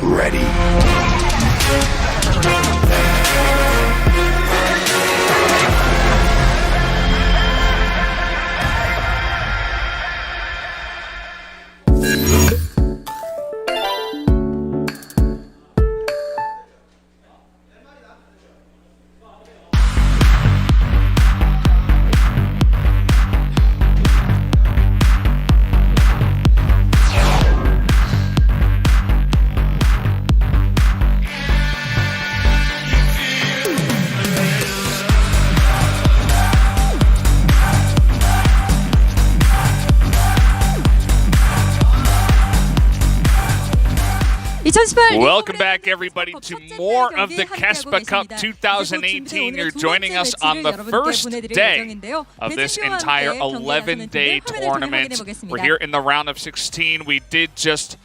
ready. Welcome back, everybody, to more of the KeSPA Cup 2018. You're joining us on the first day of this entire 11-day tournament. We're here in the round of 16. We did just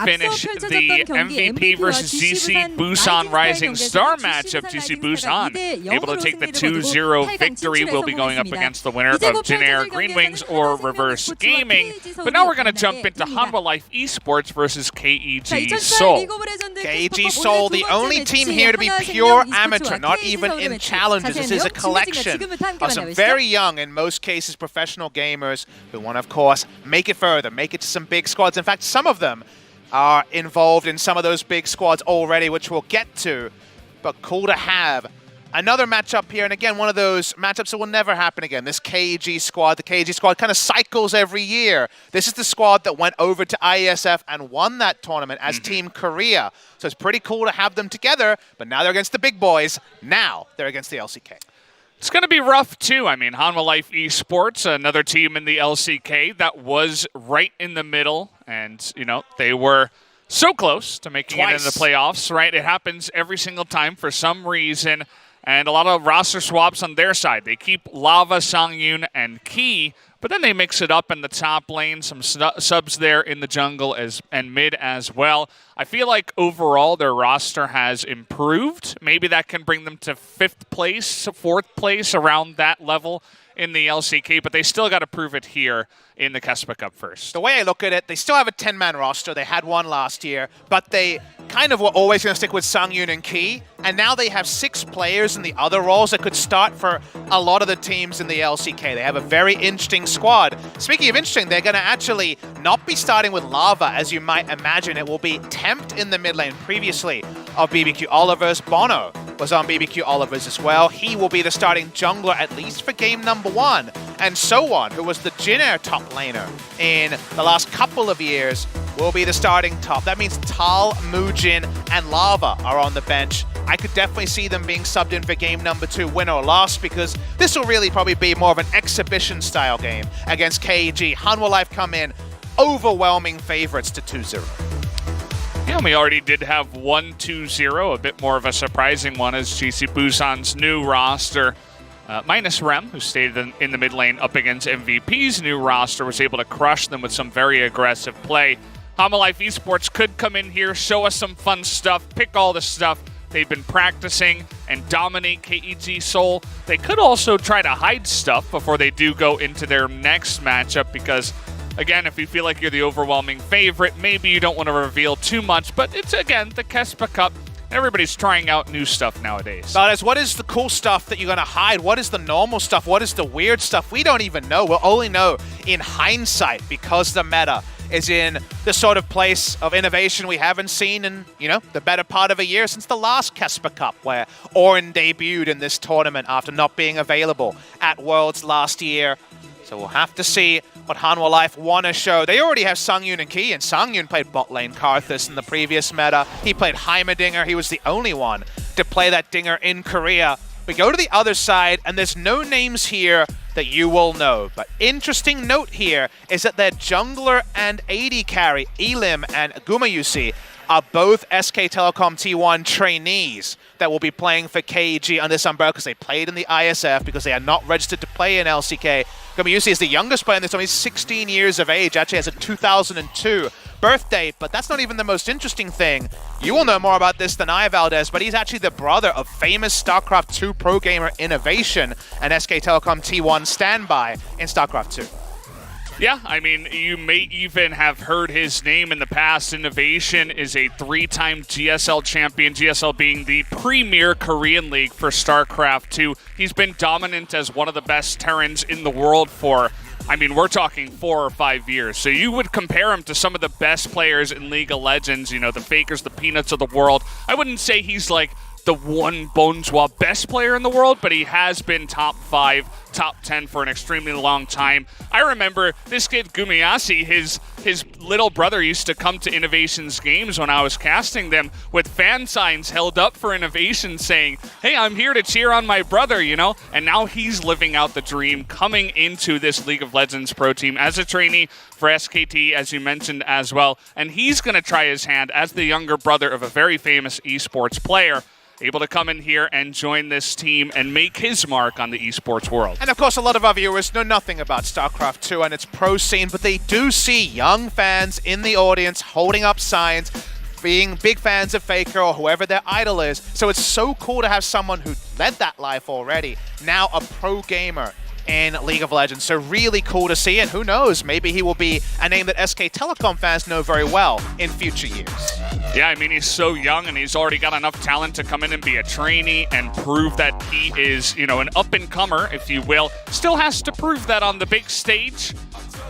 finish the MVP versus GC Busan Rising Star matchup. GC Busan able to take the 2-0 victory. Will be going up against the winner of Jin Green Wings or Reverse Gaming. But now we're going to jump into Hanwha Life Esports versus KEG Seoul. KG Seoul, the only team here to be pure amateur, not even in challenges. This is a collection of some very young, in most cases, professional gamers who want to, of course, make it further, make it to some big squads. In fact, some of them are involved in some of those big squads already, which we'll get to. But cool to have another matchup here, and again, one of those matchups that will never happen again. This KG squad, the KG squad kind of cycles every year. This is the squad that went over to IESF and won that tournament as Team Korea. So it's pretty cool to have them together, but now they're against the big boys. Now they're against the LCK. It's going to be rough, too. I mean, Hanwha Life Esports, another team in the LCK that was right in the middle. And, you know, they were so close to making it into the playoffs, right? It happens every single time for some reason. And a lot of roster swaps on their side. They keep Lava, Sangyun, and Key, but then they mix it up in the top lane. Some subs there in the jungle and mid as well. I feel like overall their roster has improved. Maybe that can bring them to 5th place, 4th place, around that level in the LCK, but they still got to prove it here in the KeSPA Cup first. The way I look at it, they still have a 10-man roster. They had one last year, but they kind of were always going to stick with Sangyun and Key, and now they have 6 players in the other roles that could start for a lot of the teams in the LCK. They have a very interesting squad. Speaking of interesting, they're going to actually not be starting with Lava, as you might imagine. It will be Tempt in the mid lane previously of BBQ Oliver's. Bono was on BBQ Oliver's as well. He will be the starting jungler, at least for game number 1. And So-On, who was the Jin top laner in the last couple of years, will be the starting top. That means Tal, Mujin, and Lava are on the bench. I could definitely see them being subbed in for game number 2, win or loss, because this will really probably be more of an exhibition-style game against KG. Hanwha Life come in overwhelming favorites to 2-0. Yeah, we already did have 1-2-0, a bit more of a surprising one as GC Busan's new roster, minus Rem, who stayed in the mid lane up against MVP's new roster, was able to crush them with some very aggressive play. Hanwha Life Esports could come in here, show us some fun stuff, pick all the stuff they've been practicing, and dominate KEG Seoul. They could also try to hide stuff before they do go into their next matchup, because again, if you feel like you're the overwhelming favorite, maybe you don't want to reveal too much, but it's, again, the KeSPA Cup. Everybody's trying out new stuff nowadays. What is the cool stuff that you're going to hide? What is the normal stuff? What is the weird stuff? We don't even know. We'll only know in hindsight, because the meta is in the sort of place of innovation we haven't seen in, you know, the better part of a year since the last KeSPA Cup, where Orin debuted in this tournament after not being available at Worlds last year. So we'll have to see what Hanwha Life want to show. They already have Sangyun and Key, and Sangyun played bot lane Karthus in the previous meta. He played Heimerdinger. He was the only one to play that dinger in Korea. We go to the other side, and there's no names here that you will know. But interesting note here is that their jungler and AD carry, Elim and Gumayusi, are both SK Telecom T1 trainees that will be playing for KG on this umbrella because they played in the ISF, because they are not registered to play in LCK. Gumayusi is the youngest player in this tournament. He's 16 years of age, actually has a 2002 birthday, but that's not even the most interesting thing. You will know more about this than I, Valdez, but he's actually the brother of famous StarCraft 2 pro gamer Innovation and SK Telecom T1 standby in StarCraft 2. Yeah, I mean, you may even have heard his name in the past. Innovation is a 3-time GSL champion, GSL being the premier Korean league for StarCraft 2. He's been dominant as one of the best Terrans in the world for, I mean, we're talking 4 or 5 years. So you would compare him to some of the best players in League of Legends, you know, the Fakers, the Peanuts of the world. I wouldn't say he's like the one Bonjour best player in the world, but he has been top 5, top 10 for an extremely long time. I remember this kid Gumiasi, his little brother used to come to Innovation's games when I was casting them with fan signs held up for Innovation saying, hey, I'm here to cheer on my brother, you know? And now he's living out the dream, coming into this League of Legends pro team as a trainee for SKT, as you mentioned as well. And he's going to try his hand as the younger brother of a very famous esports player, able to come in here and join this team and make his mark on the esports world. And of course, a lot of our viewers know nothing about StarCraft 2 and its pro scene, but they do see young fans in the audience holding up signs, being big fans of Faker or whoever their idol is. So it's so cool to have someone who led that life already, now a pro gamer in League of Legends. So really cool to see, and who knows, maybe he will be a name that SK Telecom fans know very well in future years. Yeah, I mean, he's so young and he's already got enough talent to come in and be a trainee and prove that he is, you know, an up-and-comer, if you will. Still has to prove that on the big stage.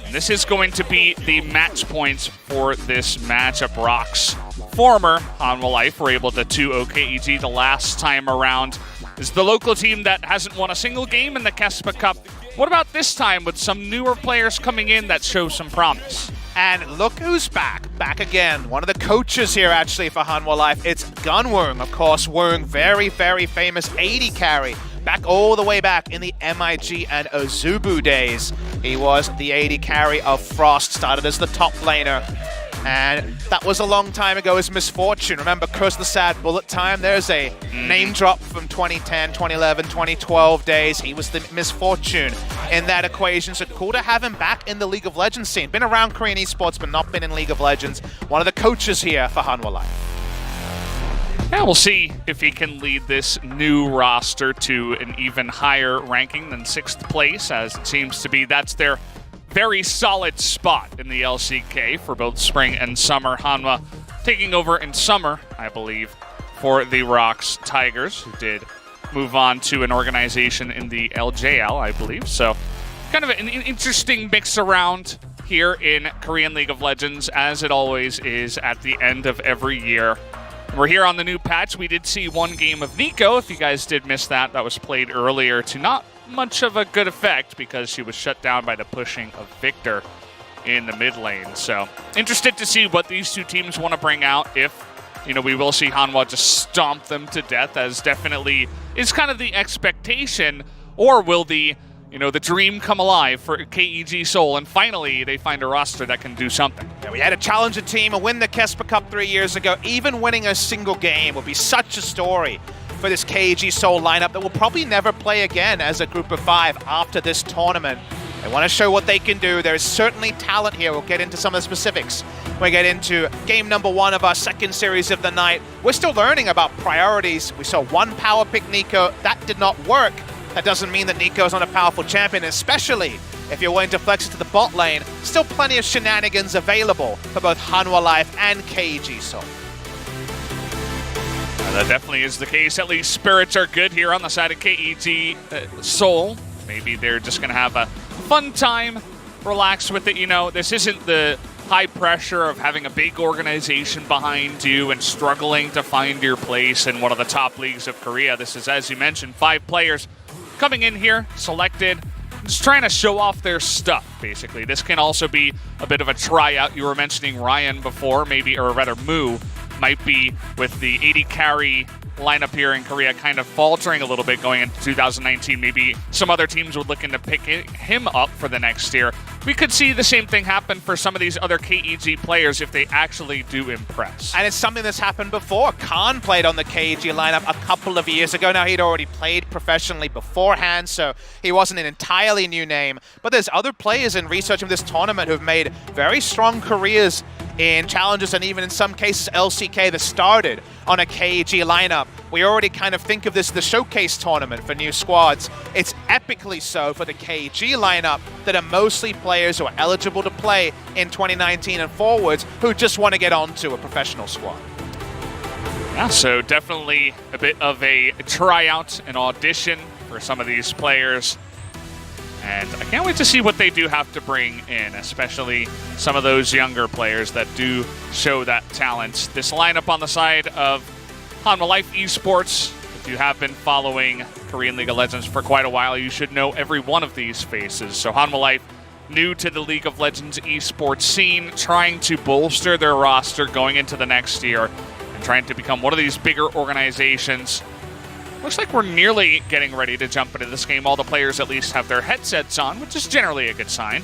And this is going to be the match points for this matchup. Rocks, former Hanwha Life, were able to 2-0 KEG the last time around. This is the local team that hasn't won a single game in the KeSPA Cup. What about this time with some newer players coming in that show some promise? And look who's back again. One of the coaches here actually for Hanwha Life. It's Gunwung, of course, Wung, very, very famous 80 carry. Back all the way back in the MIG and Ozubu days. He was the 80 carry of Frost, started as the top laner. And that was a long time ago, his misfortune. Remember, Curse the Sad Bullet Time? There's a name drop from 2010, 2011, 2012 days. He was the misfortune in that equation. So cool to have him back in the League of Legends scene. Been around Korean esports, but not been in League of Legends. One of the coaches here for Hanwha Life. Yeah, we'll see if he can lead this new roster to an even higher ranking than 6th place, as it seems to be that's their very solid spot in the LCK for both spring and summer. Hanwha taking over in summer, I believe, for the Rocks Tigers, who did move on to an organization in the LJL, I believe. So kind of an interesting mix around here in Korean League of Legends, as it always is at the end of every year. We're here on the new patch. We did see one game of Nico. If you guys did miss that, that was played earlier to not much of a good effect because she was shut down by the pushing of Victor in the mid lane. So interested to see what these two teams want to bring out. If, you know, we will see Hanwha just stomp them to death, as definitely is kind of the expectation, or will the, you know, the dream come alive for KEG Seoul, and finally they find a roster that can do something. Yeah, we had a challenger team and win the KeSPA Cup 3 years ago. Even winning a single game would be such a story for this KEG Seoul lineup that will probably never play again as a group of 5 after this tournament. They want to show what they can do. There's certainly talent here. We'll get into some of the specifics when we get into game number 1 of our second series of the night. We're still learning about priorities. We saw one power pick Nico. That did not work. That doesn't mean that Nico is not a powerful champion, especially if you're willing to flex it to the bot lane. Still plenty of shenanigans available for both Hanwha Life and KEG Seoul. That definitely is the case. At least spirits are good here on the side of KEG Seoul. Maybe they're just going to have a fun time, relax with it. You know, this isn't the high pressure of having a big organization behind you and struggling to find your place in one of the top leagues of Korea. This is, as you mentioned, 5 players coming in here, selected, just trying to show off their stuff, basically. This can also be a bit of a tryout. You were mentioning Ryan before, maybe, or rather Moo, might be with the 80 carry lineup here in Korea kind of faltering a little bit going into 2019. Maybe some other teams would look into picking him up for the next year. We could see the same thing happen for some of these other KEG players if they actually do impress. And it's something that's happened before. Khan played on the KEG lineup a couple of years ago. Now, he'd already played professionally beforehand, so he wasn't an entirely new name. But there's other players in researching this tournament who've made very strong careers in challenges and even in some cases LCK that started on a KEG lineup. we already kind of think of this as the showcase tournament for new squads. It's epically so for the KG lineup that are mostly players who are eligible to play in 2019 and forwards who just want to get onto a professional squad. Yeah, so definitely a bit of a tryout, an audition for some of these players. And I can't wait to see what they do have to bring in, especially some of those younger players that do show that talent. This lineup on the side of Hanwha Life Esports. If you have been following Korean League of Legends for quite a while, you should know every one of these faces. So Hanwha Life, new to the League of Legends esports scene, trying to bolster their roster going into the next year and trying to become one of these bigger organizations. Looks like we're nearly getting ready to jump into this game. All the players at least have their headsets on, which is generally a good sign.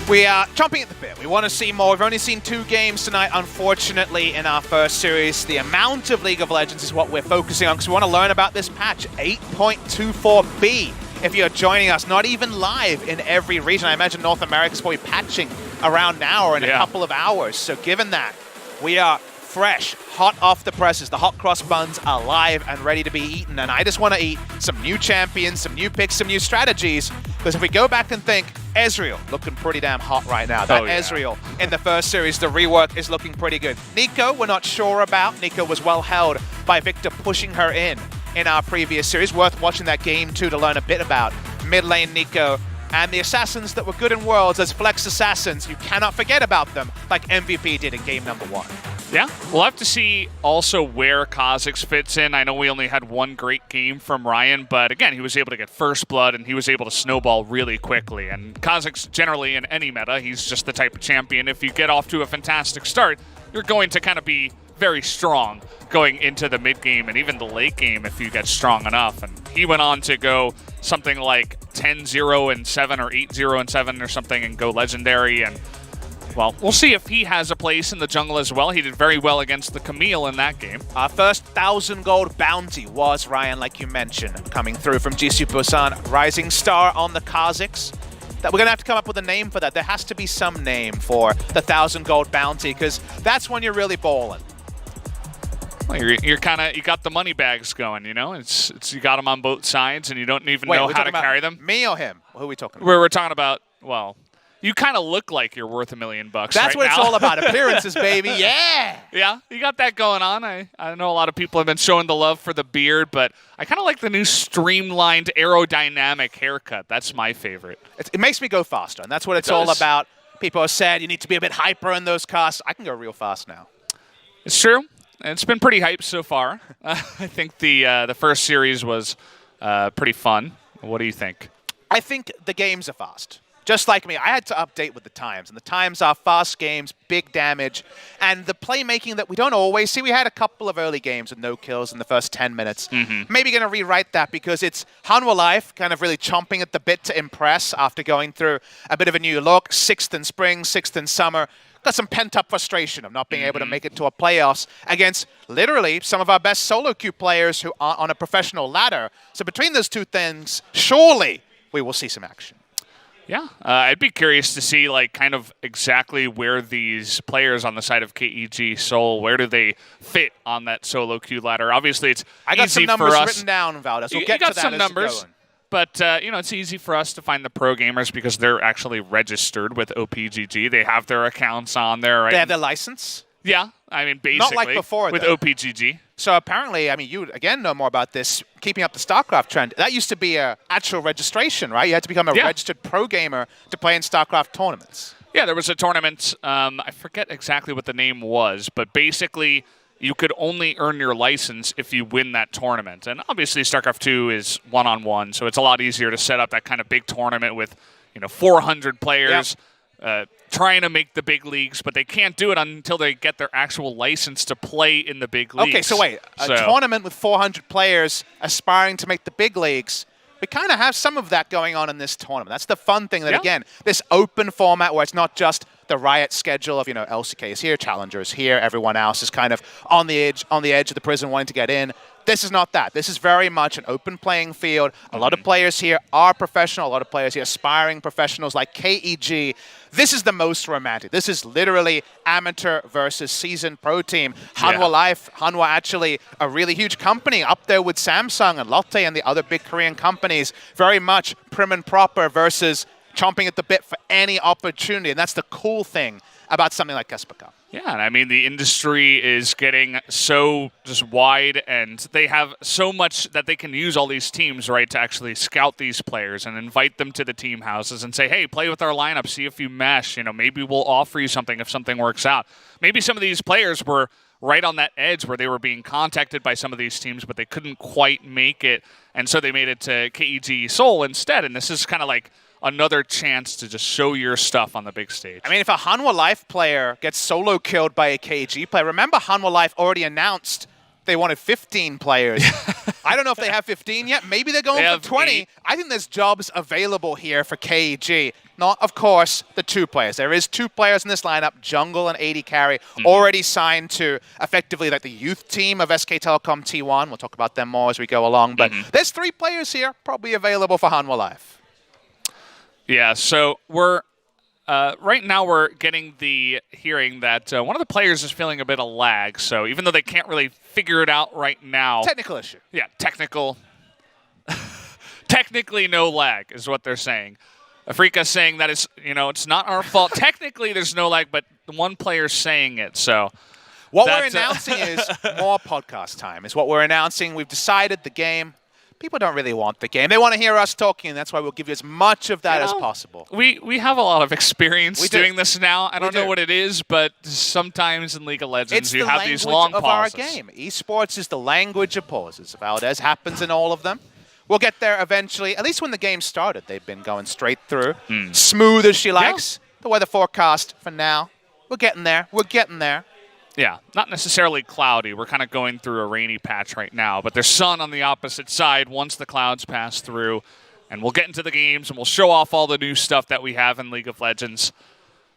We are chomping at the bit. We want to see more. We've only seen 2 games tonight, unfortunately, in our first series. The amount of League of Legends is what we're focusing on because we want to learn about this patch, 8.24b. If you're joining us, not even live in every region. I imagine North America's probably patching around now or in a couple of hours. So given that, we are fresh, hot off the presses. The hot cross buns are live and ready to be eaten. And I just want to eat some new champions, some new picks, some new strategies. Because if we go back and think, Ezreal looking pretty damn hot right now. That Ezreal in the first series, the rework is looking pretty good. Nico, we're not sure about. Nico was well held by Victor pushing her in our previous series. Worth watching that game too to learn a bit about mid lane Nico. And the assassins that were good in Worlds as flex assassins, you cannot forget about them like MVP did in game number 1. Yeah, we'll have to see also where Kha'Zix fits in. I know we only had one great game from Ryan, but again, he was able to get first blood and he was able to snowball really quickly. And Kha'Zix generally in any meta, he's just the type of champion. If you get off to a fantastic start, you're going to kind of be very strong going into the mid game and even the late game if you get strong enough. And he went on to go something like 10-0-7 or 8-0-7 or something and go legendary. And well, we'll see if he has a place in the jungle as well. He did very well against the Camille in that game. Our first 1,000 gold bounty was Ryan, like you mentioned, coming through from Jisoo Busan. Rising Star on the Kha'Zix. That we're going to have to come up with a name for that. There has to be some name for the 1,000 gold bounty because that's when you're really balling. Well, you're kind of, you got the money bags going, you know? It's you got them on both sides and you don't even know how to carry them. Me or him? Who are we talking about? We're talking about, well, you kind of look like you're worth $1 million That's right what now. It's all about, appearances, baby. Yeah. Yeah, you got that going on. I know a lot of people have been showing the love for the beard, but I kind of like the new streamlined aerodynamic haircut. That's my favorite. It makes me go faster, and that's what it's all about. People have said you need to be a bit hyper in those casts. I can go real fast now. It's true. It's been pretty hyped so far. I think the first series was pretty fun. What do you think? I think the games are fast. Just like me, I had to update with the times, and the times are fast games, big damage, and the playmaking that we don't always see. We had a couple of early games with no kills in the first 10 minutes. Maybe going to rewrite that because it's Hanwha Life kind of really chomping at the bit to impress after going through a bit of a new look. 6th in spring, 6th in summer. Got some pent-up frustration of not being able to make it to a playoffs against literally some of our best solo queue players who are on a professional ladder. So between those two things, surely we will see some action. Yeah, I'd be curious to see like kind of exactly where these players on the side of KEG Seoul, where do they fit on that solo queue ladder? Obviously, it's I got easy some numbers for us. written down, Valdez. We'll you get got to that some as numbers, going. but you know, it's easy for us to find the pro gamers because they're actually registered with OPGG. They have their accounts on there, right? They have their license? Yeah, I mean, basically. Not like before, with though. OPGG. So apparently, I mean, you, again, know more about this, keeping up the StarCraft trend. That used to be a actual registration, right? You had to become a registered pro gamer to play in StarCraft tournaments. Yeah, there was a tournament. I forget exactly what the name was, but basically you could only earn your license if you win that tournament. And obviously StarCraft 2 is one-on-one, so it's a lot easier to set up that kind of big tournament with, you know, 400 players. Trying to make the big leagues, but they can't do it until they get their actual license to play in the big leagues. Okay, so wait, a tournament with 400 players aspiring to make the big leagues, we kind of have some of that going on in this tournament. That's the fun thing that, again, this open format where it's not just the Riot schedule of, you know, LCK is here, Challenger is here, everyone else is kind of on the edge of the prison wanting to get in. This is not that. This is very much an open playing field. A lot of players here are professional. A lot of players here aspiring professionals like KEG. This is the most romantic. This is literally amateur versus seasoned pro team. Hanhwa Life, Hanhwa actually a really huge company up there with Samsung and Lotte and the other big Korean companies. Very much prim and proper versus chomping at the bit for any opportunity. And that's the cool thing about something like KeSPA Cup. Yeah, and I mean, the industry is getting so just wide, and they have so much that they can use all these teams, right, to actually scout these players and invite them to the team houses and say, hey, play with our lineup, see if you mesh. You know, maybe we'll offer you something if something works out. Maybe some of these players were right on that edge where they were being contacted by some of these teams, but they couldn't quite make it, and so they made it to KGS Seoul instead, and this is kind of like another chance to just show your stuff on the big stage. I mean, if a Hanhwa Life player gets solo killed by a KG player, remember Hanhwa Life already announced they wanted 15 players. I don't know if they have 15 yet. Maybe they're going for 20. 8. I think there's jobs available here for KG. Not, of course, the 2 players. There is 2 players in this lineup, Jungle and AD Carry, already signed to effectively like the youth team of SK Telecom T1. We'll talk about them more as we go along. But there's 3 players here probably available for Hanhwa Life. Yeah, so we're right now we're getting the hearing that one of the players is feeling a bit of lag. So even though they can't really figure it out right now, Technical issue. Yeah, technically no lag is what they're saying. Afrika saying that it's not our fault. Technically there's no lag, but the one player's saying it. So what we're announcing is more podcast time. Is what we're announcing. We've decided the game. People don't really want the game. They want to hear us talking, and that's why we'll give you as much of that as possible. We have a lot of experience doing this now. I don't know what it is, but sometimes in League of Legends you have these long pauses. It's the language of our game. Esports is the language of pauses. Valdez happens in all of them. We'll get there eventually. At least when the game started, they've been going straight through. Smooth as she likes. The weather forecast for now. We're getting there. We're getting there. Yeah, not necessarily cloudy. We're kind of going through a rainy patch right now, but there's sun on the opposite side once the clouds pass through, and we'll get into the games and we'll show off all the new stuff that we have in League of Legends.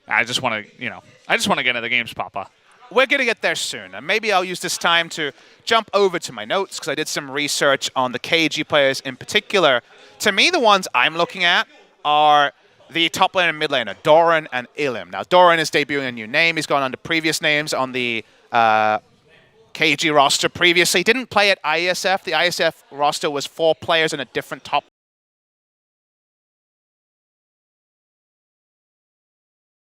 I just want to, get into the games, Papa. We're going to get there soon, and maybe I'll use this time to jump over to my notes because I did some research on the KG players in particular. To me, the ones I'm looking at are the top laner and mid laner, Doran and Ilim. Now, Doran is debuting a new name. He's gone under previous names on the KG roster previously. He didn't play at ISF. The ISF roster was 4 players in a different top.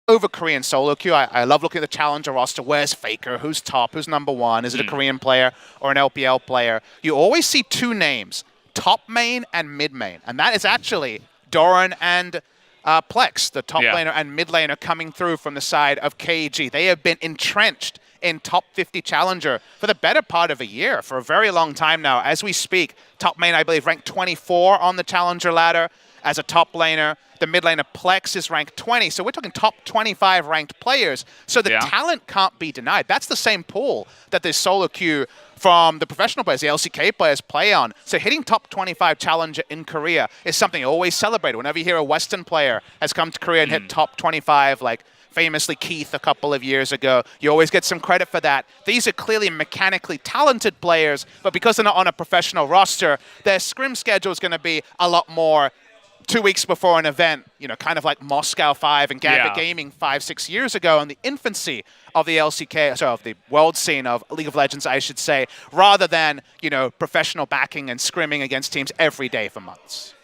Over Korean solo queue, I love looking at the challenger roster. Where's Faker? Who's top? Who's number 1? Is it a Korean player or an LPL player? You always see 2 names, top main and mid main. And that is actually Doran and Plex, the top laner and mid laner coming through from the side of KG. They have been entrenched in top 50 challenger for the better part of a year, for a very long time now. As we speak, top main, I believe, ranked 24 on the challenger ladder as a top laner. The mid laner Plex is ranked 20. So we're talking top 25 ranked players. So the talent can't be denied. That's the same pool that this solo queue from the professional players, the LCK players, play on. So hitting top 25 challenger in Korea is something you always celebrate. Whenever you hear a Western player has come to Korea and hit top 25, like famously Keith a couple of years ago, you always get some credit for that. These are clearly mechanically talented players, but because they're not on a professional roster, their scrim schedule is going to be a lot more 2 weeks before an event, kind of like Moscow 5 and Gambit Gaming 5-6 years ago in the infancy of the LCK, of the world scene of League of Legends, I should say, rather than, professional backing and scrimming against teams every day for months.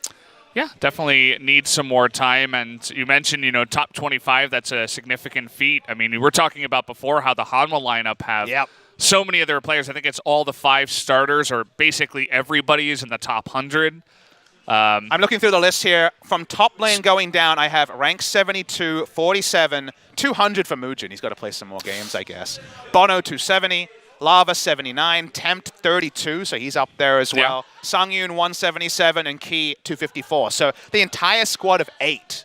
Yeah, definitely need some more time. And you mentioned, top 25, that's a significant feat. I mean, we were talking about before how the Hanwha lineup have so many of their players. I think it's all the 5 starters, or basically everybody is in the top 100. I'm looking through the list here. From top lane going down, I have rank 72, 47, 200 for Mujin. He's got to play some more games, I guess. Bono, 270. Lava, 79. Tempt, 32, so he's up there as well. Sangyun, 177, and Key, 254. So the entire squad of 8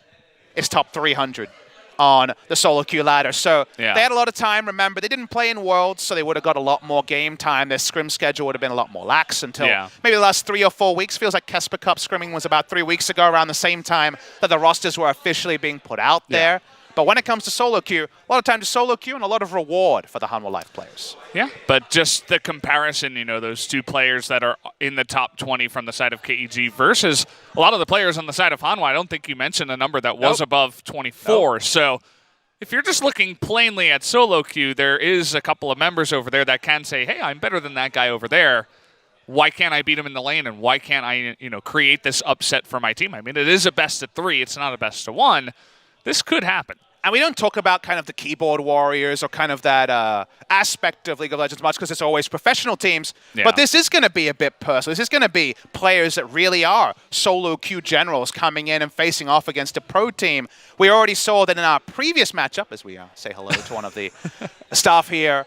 is top 300 on the solo queue ladder. So they had a lot of time. Remember, they didn't play in Worlds, so they would have got a lot more game time. Their scrim schedule would have been a lot more lax until maybe the last 3 or 4 weeks. Feels like KeSPA Cup scrimming was about 3 weeks ago, around the same time that the rosters were officially being put out there. But when it comes to solo queue, a lot of time to solo queue and a lot of reward for the Hanwha Life players. Yeah, but just the comparison, those two players that are in the top 20 from the side of KEG versus a lot of the players on the side of Hanwha, I don't think you mentioned a number that was above 24. So if you're just looking plainly at solo queue, there is a couple of members over there that can say, hey, I'm better than that guy over there. Why can't I beat him in the lane, and why can't I, create this upset for my team? I mean, it is a best of 3. It's not a best of 1. This could happen. And we don't talk about kind of the keyboard warriors or kind of that aspect of League of Legends much because it's always professional teams. Yeah. But this is going to be a bit personal. This is going to be players that really are solo queue generals coming in and facing off against a pro team. We already saw that in our previous matchup, as we say hello to one of the staff here,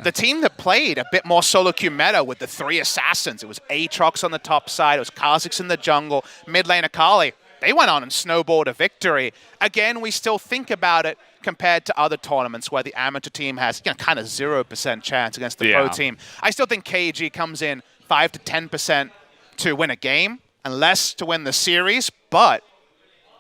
the team that played a bit more solo queue meta with the 3 assassins. It was Aatrox on the top side. It was Kha'Zix in the jungle, mid lane Akali. They went on and snowballed a victory. Again, we still think about it compared to other tournaments where the amateur team has kind of 0% chance against the pro team. I still think KG comes in 5 to 10% to win a game and less to win the series, but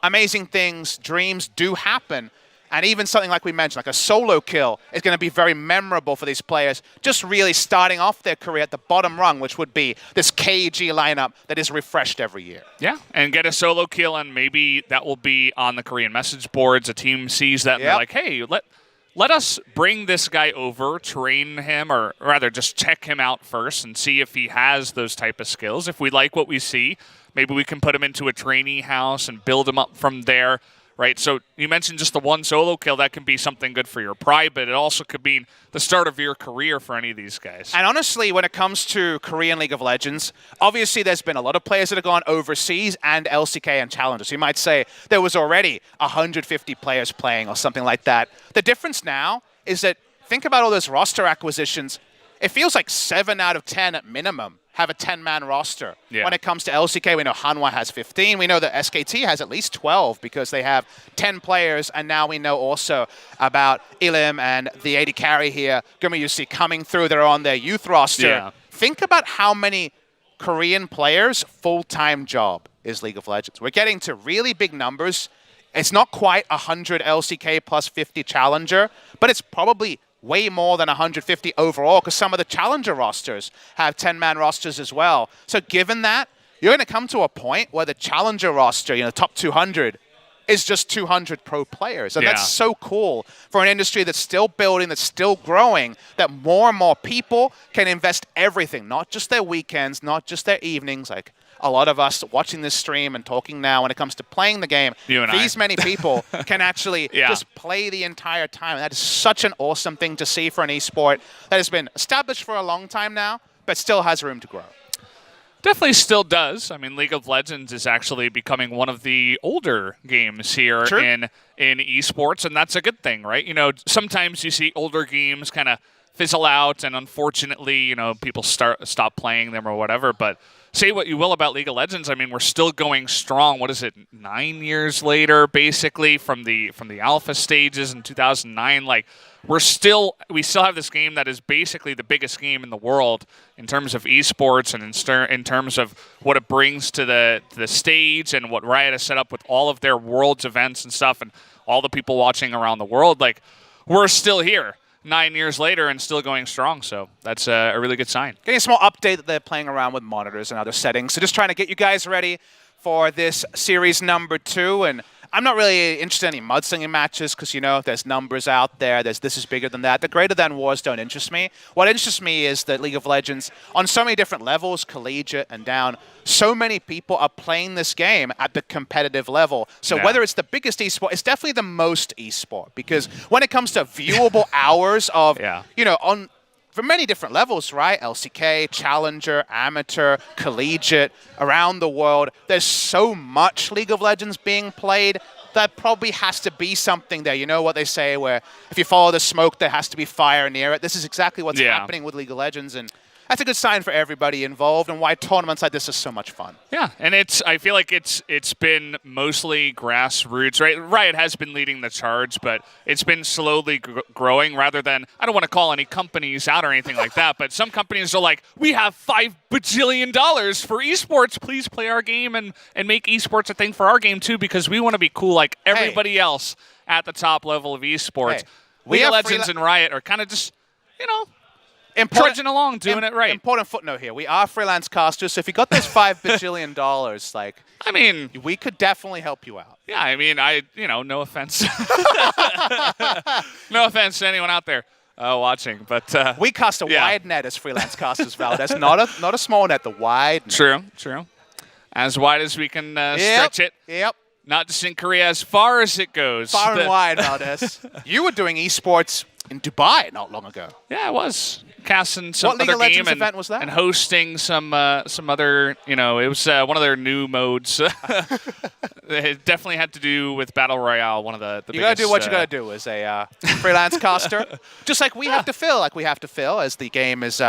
amazing things, dreams do happen. And even something like we mentioned, like a solo kill, is going to be very memorable for these players, just really starting off their career at the bottom rung, which would be this KG lineup that is refreshed every year. Yeah, and get a solo kill, and maybe that will be on the Korean message boards. A team sees that, and they're like, hey, let us bring this guy over, train him, or rather just check him out first and see if he has those type of skills. If we like what we see, maybe we can put him into a trainee house and build him up from there. Right, so you mentioned just the one solo kill. That can be something good for your pride, but it also could mean the start of your career for any of these guys. And honestly, when it comes to Korean League of Legends, obviously there's been a lot of players that have gone overseas and LCK and Challengers. You might say there was already 150 players playing or something like that. The difference now is that, think about all those roster acquisitions. It feels like 7 out of 10 at minimum have a 10-man roster. Yeah. When it comes to LCK, we know Hanwha has 15. We know that SKT has at least 12 because they have 10 players. And now we know also about Ilim and the AD carry here, Gumayusi, coming through. They're on their youth roster. Yeah. Think about how many Korean players' full-time job is League of Legends. We're getting to really big numbers. It's not quite 100 LCK plus 50 Challenger, but it's probably way more than 150 overall because some of the Challenger rosters have 10-man rosters as well. So given that, you're going to come to a point where the Challenger roster, the top 200, is just 200 pro players. And that's so cool for an industry that's still building, that's still growing, that more and more people can invest everything, not just their weekends, not just their evenings, like a lot of us watching this stream and talking now when it comes to playing the game. These many people can actually just play the entire time. And that is such an awesome thing to see for an esport that has been established for a long time now, but still has room to grow. Definitely still does. I mean, League of Legends is actually becoming one of the older games here in esports, and that's a good thing, right? Sometimes you see older games kind of fizzle out, and unfortunately, people stop playing them or whatever, but say what you will about League of Legends, I mean, we're still going strong. What is it, 9 years later, basically, from the alpha stages in 2009? Like, we still have this game that is basically the biggest game in the world in terms of esports and in terms of what it brings to the stage and what Riot has set up with all of their Worlds events and stuff and all the people watching around the world. Like, we're still here 9 years later and still going strong, so that's a really good sign. Getting a small update that they're playing around with monitors and other settings, so just trying to get you guys ready for this series number 2, and I'm not really interested in any mudslinging matches because, there's numbers out there, this is bigger than that. The greater than wars don't interest me. What interests me is that League of Legends, on so many different levels, collegiate and down, so many people are playing this game at the competitive level. So whether it's the biggest esport, it's definitely the most esport because when it comes to viewable hours of, for many different levels, right? LCK, Challenger, Amateur, Collegiate, around the world. There's so much League of Legends being played that probably has to be something there. You know what they say where if you follow the smoke, there has to be fire near it. This is exactly what's happening with League of Legends, and that's a good sign for everybody involved and why tournaments like this are so much fun. Yeah, and I feel like it's been mostly grassroots, right? Riot has been leading the charge, but it's been slowly growing rather than, I don't want to call any companies out or anything like that, but some companies are like, we have $5 bajillion for esports. Please play our game and make esports a thing for our game too because we want to be cool like everybody else. at the top level of esports. Hey, we League of have Legends and Riot are kind of just, you know, important, trudging along, doing it right. Important footnote here. We are freelance casters, so if you got those $5 bajillion, like, I mean, we could definitely help you out. Yeah, I mean, no offense. No offense to anyone out there watching, but we cast a wide net as freelance casters, Valdez. Not a small net, the wide net. True. As wide as we can stretch it. Yep. Not just in Korea, as far as it goes. Far and wide, Valdez. You were doing esports in Dubai not long ago. Yeah, I was. Casting some what League other of Legends game event was that? And hosting some other, it was one of their new modes. It definitely had to do with Battle Royale, one of the biggest. You gotta do what you gotta do as a freelance caster. Just like we have to fill, as the game is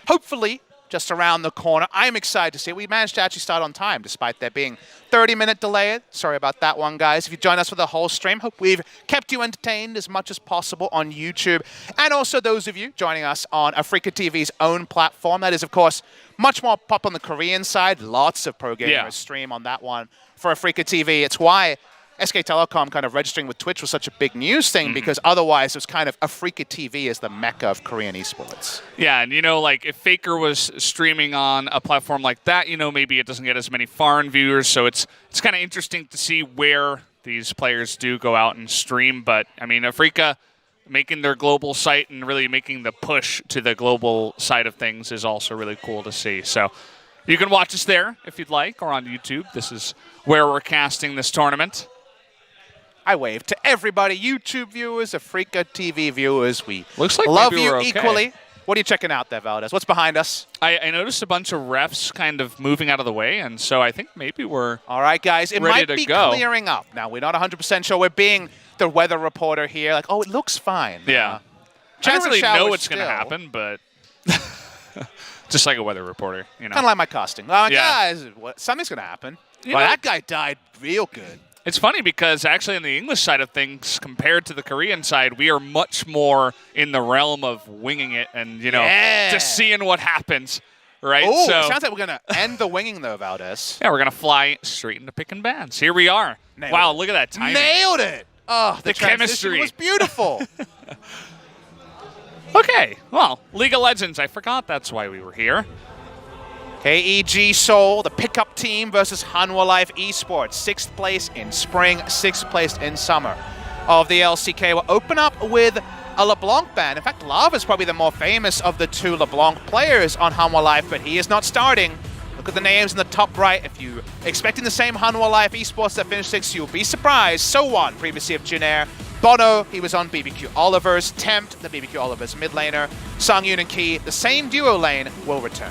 hopefully just around the corner. I'm excited to see it. We managed to actually start on time, despite there being 30-minute delay. Sorry about that one, guys. If you join us for the whole stream, hope we've kept you entertained as much as possible on YouTube. And also those of you joining us on Africa TV's own platform. That is, of course, much more pop on the Korean side. Lots of pro gamers stream on that one for Africa TV. It's why SK Telecom kind of registering with Twitch was such a big news thing, because otherwise it was kind of Africa TV as the mecca of Korean esports. Yeah, and like if Faker was streaming on a platform like that, maybe it doesn't get as many foreign viewers, so it's kind of interesting to see where these players do go out and stream. But I mean, Africa making their global site and really making the push to the global side of things is also really cool to see. So you can watch us there if you'd like, or on YouTube. This is where we're casting this tournament. I wave to everybody, YouTube viewers, Africa TV viewers. We Looks like love maybe you we're okay. equally. What are you checking out there, Valdez? What's behind us? I noticed a bunch of refs kind of moving out of the way, and so I think maybe we're all right, guys. It ready might to be go. Clearing up. Now, we're not 100% sure. We're being the weather reporter here. Like, oh, it looks fine. Yeah. I don't really know what's going to happen, but just like a weather reporter, Kind of like my casting. Guys, something's going to happen. You well, know, that guy died real good. It's funny because actually on the English side of things, compared to the Korean side, we are much more in the realm of winging it and, just seeing what happens, right? Oh, so, it sounds like we're going to end the winging, though, Valdez. Yeah, we're going to fly straight into pick and bans. Here we are. Wow, look at that timing. Nailed it. Oh, the chemistry was beautiful. Okay, well, League of Legends, I forgot that's why we were here. KEG Seoul, the pickup team versus Hanwha Life Esports. 6th place in spring, 6th place in summer of the LCK. We'll open up with a LeBlanc ban. In fact, Lava is probably the more famous of the two LeBlanc players on Hanwha Life, but he is not starting. Look at the names in the top right. If you're expecting the same Hanwha Life Esports that finished 6th, you'll be surprised. So1, previously of Jinair. Bono, he was on BBQ Oliver's. Tempt, the BBQ Oliver's mid laner. Sangyun and Key, the same duo lane, will return.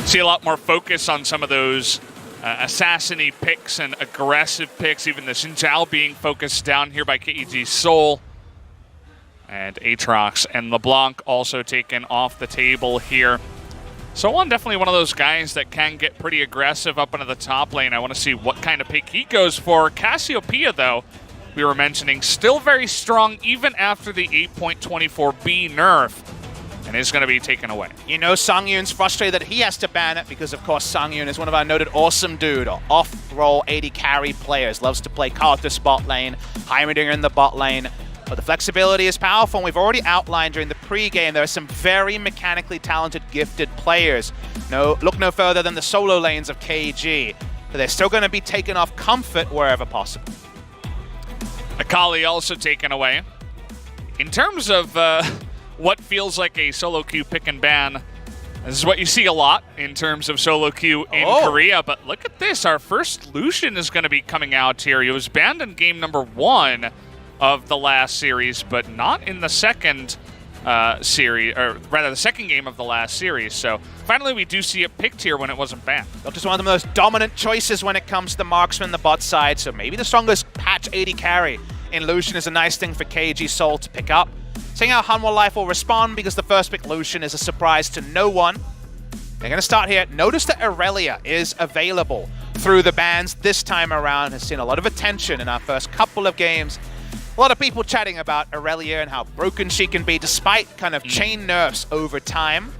See a lot more focus on some of those assassin-y picks and aggressive picks, even the Xin Zhao being focused down here by KEG Seoul. And Aatrox and LeBlanc also taken off the table here. So1 definitely one of those guys that can get pretty aggressive up into the top lane. I want to see what kind of pick he goes for. Cassiopeia, though, we were mentioning, still very strong even after the 8.24B nerf, and is going to be taken away. Sangyun's frustrated that he has to ban it because, of course, Sangyun is one of our noted awesome dude, or off-roll AD carry players. Loves to play Karthus bot lane, Heimerdinger in the bot lane. But the flexibility is powerful, and we've already outlined during the pregame there are some very mechanically talented, gifted players. Look no further than the solo lanes of KG. But they're still going to be taken off comfort wherever possible. Akali also taken away. In terms of what feels like a solo queue pick and ban, this is what you see a lot in terms of solo queue in Korea. But look at this. Our first Lucian is going to be coming out here. He was banned in game number 1 of the last series, but not in the second series, or rather the second game of the last series. So finally we do see it picked here when it wasn't banned. Just one of the most dominant choices when it comes to the marksman, the bot side. So maybe the strongest patch AD carry in Lucian is a nice thing for KG Seoul to pick up. Seeing how Hanwha Life will respond, because the first pick Lucian is a surprise to no one. They're going to start here. Notice that Aurelia is available through the bans this time around. Has seen a lot of attention in our first couple of games. A lot of people chatting about Aurelia and how broken she can be despite kind of chain nerfs over time.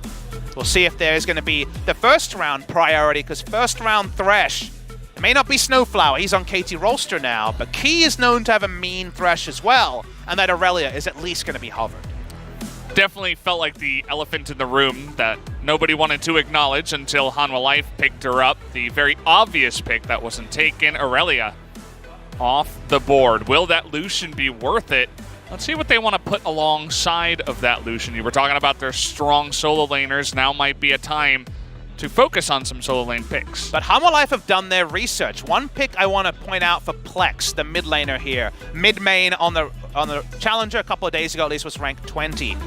We'll see if there is going to be the first round priority, because first round Thresh It may not be Snowflower, he's on KT roster now, but Key is known to have a mean Thresh as well, and that Aurelia is at least going to be hovered. Definitely felt like the elephant in the room that nobody wanted to acknowledge until Hanwha Life picked her up. The very obvious pick that wasn't taken, Aurelia, off the board. Will that Lucian be worth it? Let's see what they want to put alongside of that Lucian. You were talking about their strong solo laners. Now might be a time to focus on some solo lane picks. But Hanwha Life have done their research. One pick I want to point out for Plex, the mid laner here. Mid main on the Challenger a couple of days ago at least was ranked 20 in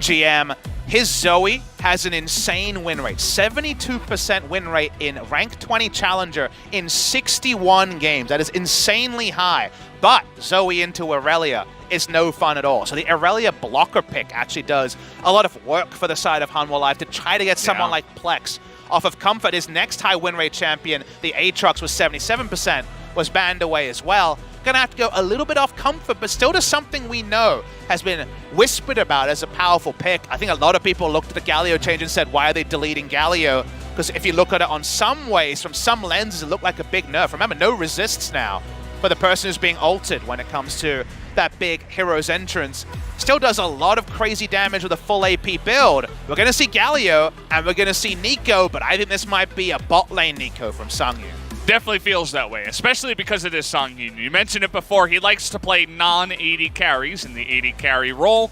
GM. His Zoe has an insane win rate, 72% win rate in rank 20 Challenger in 61 games. That is insanely high. But Zoe into Aurelia is no fun at all. So the Aurelia blocker pick actually does a lot of work for the side of Hanwha Life to try to get someone like Plex off of Comfort. His next high win rate champion, the Aatrox, was 77%, was banned away as well. Gonna have to go a little bit off Comfort, but still to something we know has been whispered about as a powerful pick. I think a lot of people looked at the Galio change and said, why are they deleting Galio? Because if you look at it on some ways, from some lenses, it looked like a big nerf. Remember, no resists now for the person who's being ulted when it comes to that big hero's entrance. Still does a lot of crazy damage with a full AP build. We're going to see Galio, and we're going to see Nico, but I think this might be a bot lane Nico from Sangyu. Definitely feels that way, especially because it is Sangyu. You mentioned it before, he likes to play non-AD carries in the AD carry role.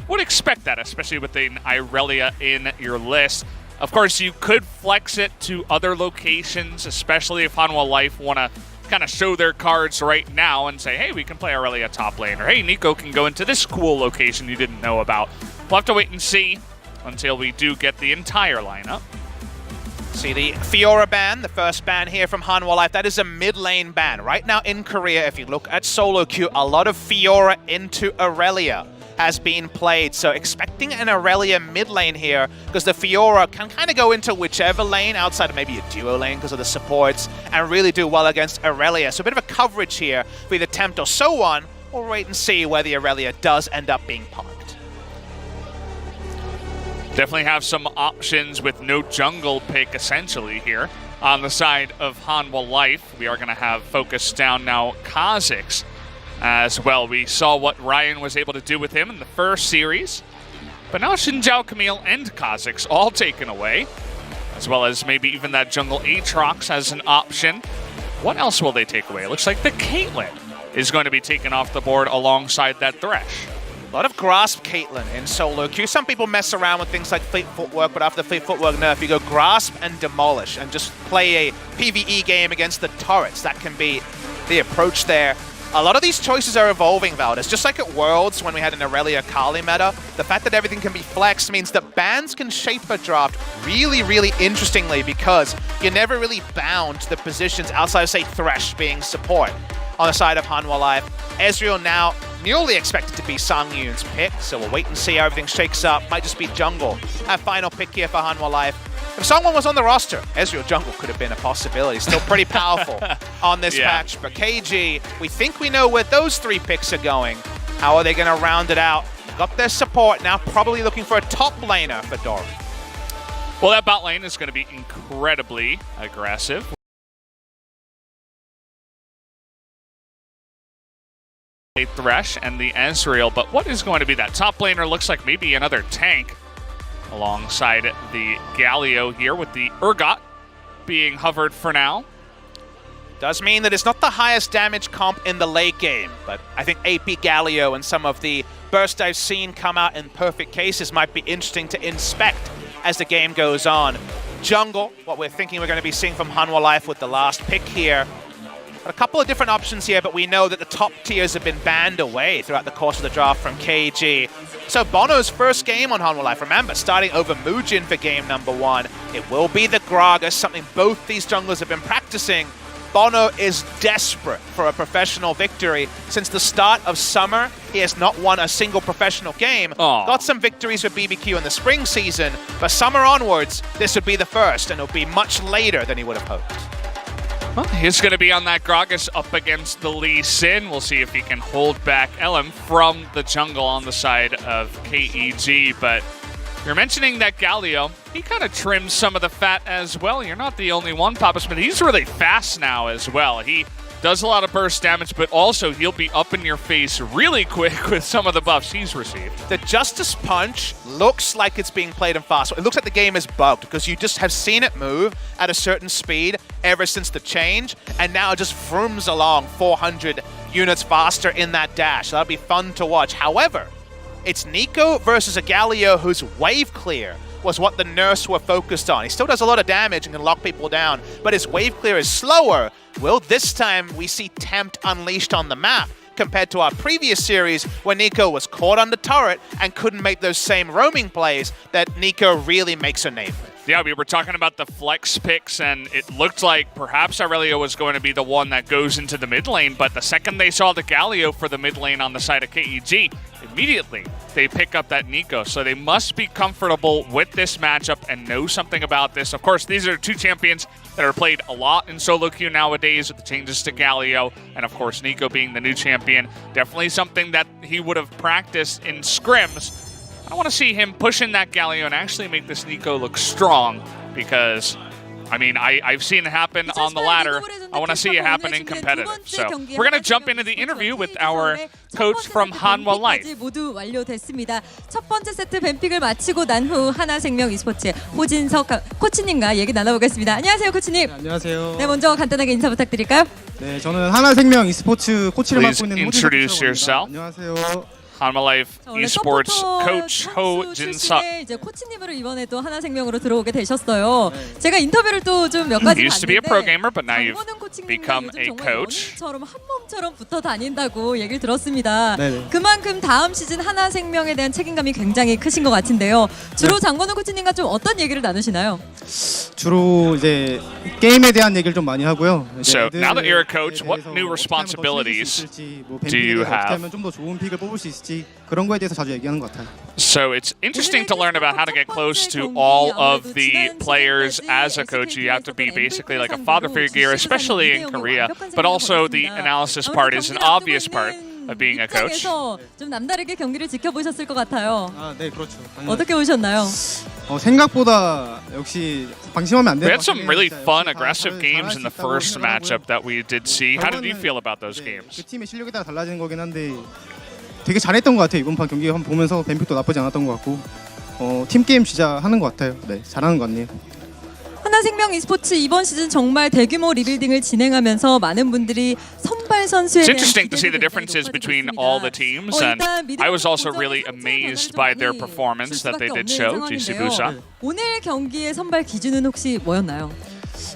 Would expect that, especially with an Aurelia in your list. Of course, you could flex it to other locations, especially if Hanwha Life want to kind of show their cards right now and say, hey, we can play Aurelia top lane, or hey, Nico can go into this cool location you didn't know about. We'll have to wait and see until we do get the entire lineup. See the Fiora ban, the first ban here from Hanwha Life. That is a mid lane ban. Right now in Korea, if you look at solo queue, a lot of Fiora into Aurelia has been played. So expecting an Aurelia mid lane here, because the Fiora can kind of go into whichever lane outside of maybe a duo lane because of the supports and really do well against Aurelia. So a bit of a coverage here for either Tempt or so on. We'll wait and see where the Aurelia does end up being parked. Definitely have some options with no jungle pick essentially here. On the side of Hanwha Life, we are going to have focus down now Kha'Zix as well. We saw what Ryan was able to do with him in the first series, but now Xinjiao Camille and Kha'Zix all taken away, as well as maybe even that jungle Aatrox as an option. What else will they take away? It looks like the Caitlyn is going to be taken off the board alongside that Thresh. A lot of Grasp Caitlyn in solo queue. Some people mess around with things like Fleet Footwork, but after the Fleet Footwork nerf, you go Grasp and Demolish and just play a PvE game against the turrets. That can be the approach there. A lot of these choices are evolving, Valdez. Just like at Worlds when we had an Aurelia Kali meta, the fact that everything can be flexed means that bans can shape a draft really, really interestingly because you're never really bound to the positions outside of, say, Thresh being support. On the side of Hanwha Life, Ezreal now newly expected to be Sangyun's pick, so we'll wait and see how everything shakes up. Might just be jungle. Our final pick here for Hanwha Life. If someone was on the roster, Ezreal jungle could have been a possibility. Still pretty powerful on this patch. But KG, we think we know where those three picks are going. How are they going to round it out? Got their support, now probably looking for a top laner for Doran. Well, that bot lane is going to be incredibly aggressive. Thresh and the Ezreal, but what is going to be that top laner? Looks like maybe another tank alongside the Galio here with the Urgot being hovered for now. Does mean that it's not the highest damage comp in the late game, but I think AP Galio and some of the bursts I've seen come out in perfect cases might be interesting to inspect as the game goes on. Jungle, what we're thinking we're going to be seeing from Hanwha Life with the last pick here. A couple of different options here, but we know that the top tiers have been banned away throughout the course of the draft from KG. So Bono's first game on Hanwha Life, remember, starting over Mujin for game number 1. It will be the Gragas, something both these junglers have been practicing. Bono is desperate for a professional victory. Since the start of summer, he has not won a single professional game. Got some victories with BBQ in the spring season, but summer onwards, this would be the first, and it'll be much later than he would have hoped. Well, he's going to be on that Gragas up against the Lee Sin. We'll see if he can hold back Elim from the jungle on the side of KEG. But You're mentioning that Galio, he kind of trims some of the fat as well. You're not the only one, Papa Smith. He's really fast now as well. He does a lot of burst damage, but also he'll be up in your face really quick with some of the buffs he's received. The Justice Punch looks like it's being played in fast. It looks like the game is bugged because you just have seen it move at a certain speed ever since the change, and now it just vrooms along 400 units faster in that dash. That'll be fun to watch. However, it's Nico versus a Galio whose wave clear was what the Nurse were focused on. He still does a lot of damage and can lock people down, but his wave clear is slower. Will this time we see Tempt unleashed on the map compared to our previous series where Nico was caught on the turret and couldn't make those same roaming plays that Nico really makes a name with? Yeah, we were talking about the flex picks, and it looked like perhaps Aurelio was going to be the one that goes into the mid lane, but the second they saw the Galio for the mid lane on the side of KEG, immediately they pick up that Nico. So they must be comfortable with this matchup and know something about this. Of course, these are two champions that are played a lot in solo queue nowadays with the changes to Galio, and of course Nico being the new champion. Definitely something that he would have practiced in scrims. I want to see him pushing that Galio and actually make this Nico look strong because, I mean, I've seen it happen on the ladder. I want to see it happen in competitive. So we're going to jump into the interview with our coach from Hanhwa Life. 모두 완료됐습니다. 첫 번째 세트 뱀픽을 마치고 난 후 하나생명 e스포츠의 호진석 코치님과 얘기 나눠보겠습니다. 안녕하세요, 코치님. 네, 안녕하세요. 네, 먼저 간단하게 인사 부탁드릴까요? 네, 저는 하나생명 e스포츠 코치를 Please 맡고 있는 introduce 호진석 yourself. 안녕하세요. Hanhwa Life Esports coach Ho Jin-seok. 이제 코치님으로 이번에 또 하나생명으로 들어오게 되셨어요. 제가 인터뷰를 또 좀 몇 가지 Used to be a pro gamer, but now you've 장건은 코치님과 become 요즘 a 정말 coach. 연인처럼 한 몸처럼 붙어 다닌다고 얘기를 들었습니다. 네네. 그만큼 다음 시즌 하나생명에 대한 책임감이 굉장히 크신 것 같은데요. 주로 장건은 코치님과 좀 어떤 얘기를 나누시나요? 주로 이제 게임에 대한 얘기를 좀 많이 하고요. So now that you're a coach, what new responsibilities do you have? 어떻게 하면 좀 더 좋은 픽을 뽑을 수 있을지 그런 거에 대해서 자주 얘기하는 것 같아요. So it's interesting to learn about how to get close to all of the players as a coach. You have to be basically like a father figure, especially in Korea. But also the analysis part is an obvious part of being a coach. 좀 남다르게 경기를 지켜보셨을 것 같아요. 아, 네, 그렇죠. 어떻게 보셨나요? 생각보다 역시 방심하면 안 We 되는 had some really fun, aggressive games in the first matchup that we did see. How did you feel about those games? 그 팀의 실력에 따라 달라지는 거긴 한데 되게 잘했던 것 같아요. 이번 판 경기 한번 보면서 뱀픽도 나쁘지 않았던 것 같고 팀 게임 진짜 하는 것 같아요. 네, 잘하는 것 같네요. 하나생명 e스포츠 이번 시즌 정말 대규모 리빌딩을 진행하면서 많은 분들이 선발 선수에 It's 대한 interesting to see the 기대를 differences 굉장히 between 높아지고 all the 있습니다. teams, and 일단 I was also 미드필더 really 선수의 amazed 변화를 by 좀 their 많이 performance 줄 that they 수밖에 did 없는 show. 상황인데요. Jibusa. 오늘 경기의 선발 기준은 혹시 뭐였나요?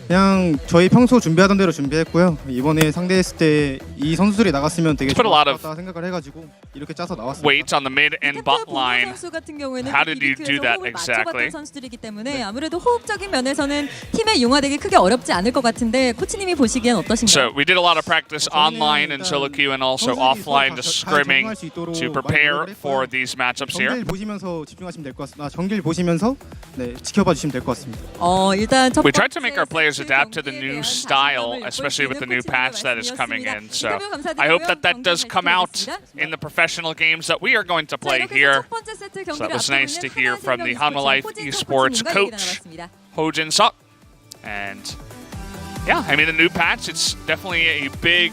그냥 저희 평소 준비하던 대로 준비했고요. 이번에 상대했을 때 이 선수들이 나갔으면 되게 Put a lot 좋을 of 것 같다 생각을 해가지고 이렇게 짜서 나왔습니다. Weights on the mid and bot line. 선수 같은 경우에는 How did you do that 호흡을 exactly? 맞춰봤던 선수들이기 때문에 아무래도 호흡적인 면에서는 팀에 융화되기 크게 어렵지 않을 것 같은데 코치님이 보시기엔 어떠신가요? So we did a lot of practice online in solo queue and also offline, just scrimming to prepare for these matchups here. 경기를 보시면서 집중하시면 될 것 같습니다. 경기를 보시면서 네, 지켜봐 주시면 될 것 같습니다. 일단 첫 We tried to 번째 make our players 세트 adapt to the 경기에 new 대한 style, 자신감을 especially with the new 엿볼 수 있는 patch that is coming in. 말씀이었습니다. So 인터뷰 감사드리고요. I hope that does 경기 come out 계속되겠습니다. in the professional games that we are going to 자, play 이렇게 here. 첫 번째 세트 So 경기를 that was nice to 앞두고 hear 있는 from the 하나생명 Hanhwa Life 호진석 Esports 코치님과 얘기 coach, 나눠봤습니다. Ho Jin-seok. And yeah, I mean, the new patch, it's definitely a big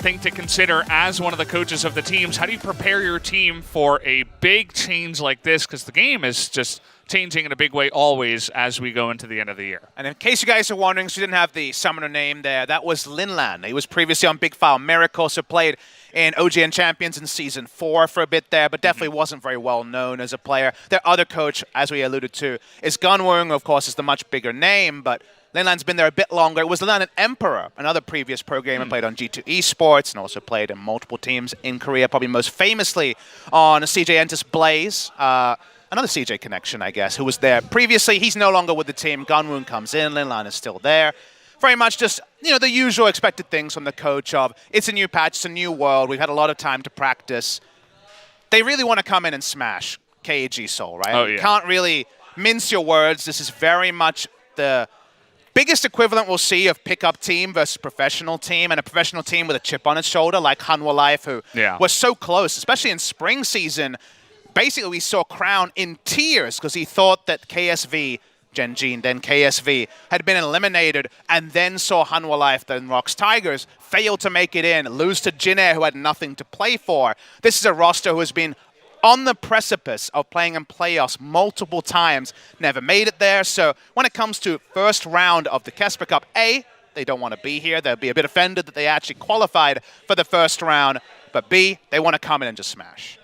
thing to consider as one of the coaches of the teams. How do you prepare your team for a big change like this? Because the game is just changing in a big way always as we go into the end of the year. And in case you guys are wondering, she didn't have the summoner name there. That was Linlan. He was previously on Big File Miracle, so played in OGN Champions in Season 4 for a bit there, but definitely wasn't very well known as a player. Their other coach, as we alluded to, is Gunwung, of course, is the much bigger name, but Linlan's been there a bit longer. It was Linlan and Emperor, another previous pro gamer, played on G2 Esports and also played in multiple teams in Korea, probably most famously on CJ Entus Blaze. Another CJ connection, I guess, who was there previously. He's no longer with the team. Gunwoon comes in. Linlan is still there. Very much just, the usual expected things from the coach of, it's a new patch, it's a new world. We've had a lot of time to practice. They really want to come in and smash KG Seoul, right? Oh, yeah. You can't really mince your words. This is very much the biggest equivalent we'll see of pickup team versus professional team, and a professional team with a chip on its shoulder like Hanhwa Life, who was so close, especially in spring season. basically we saw Crown in tears because he thought that KSV, Genjin, then KSV, had been eliminated, and then saw Hanwha Life, then Rocks Tigers, fail to make it in, lose to Jin Air, who had nothing to play for. This is a roster who has been on the precipice of playing in playoffs multiple times, never made it there. So when it comes to first round of the KeSPA Cup, A, they don't want to be here. They'll be a bit offended that they actually qualified for the first round. But B, they want to come in and just smash.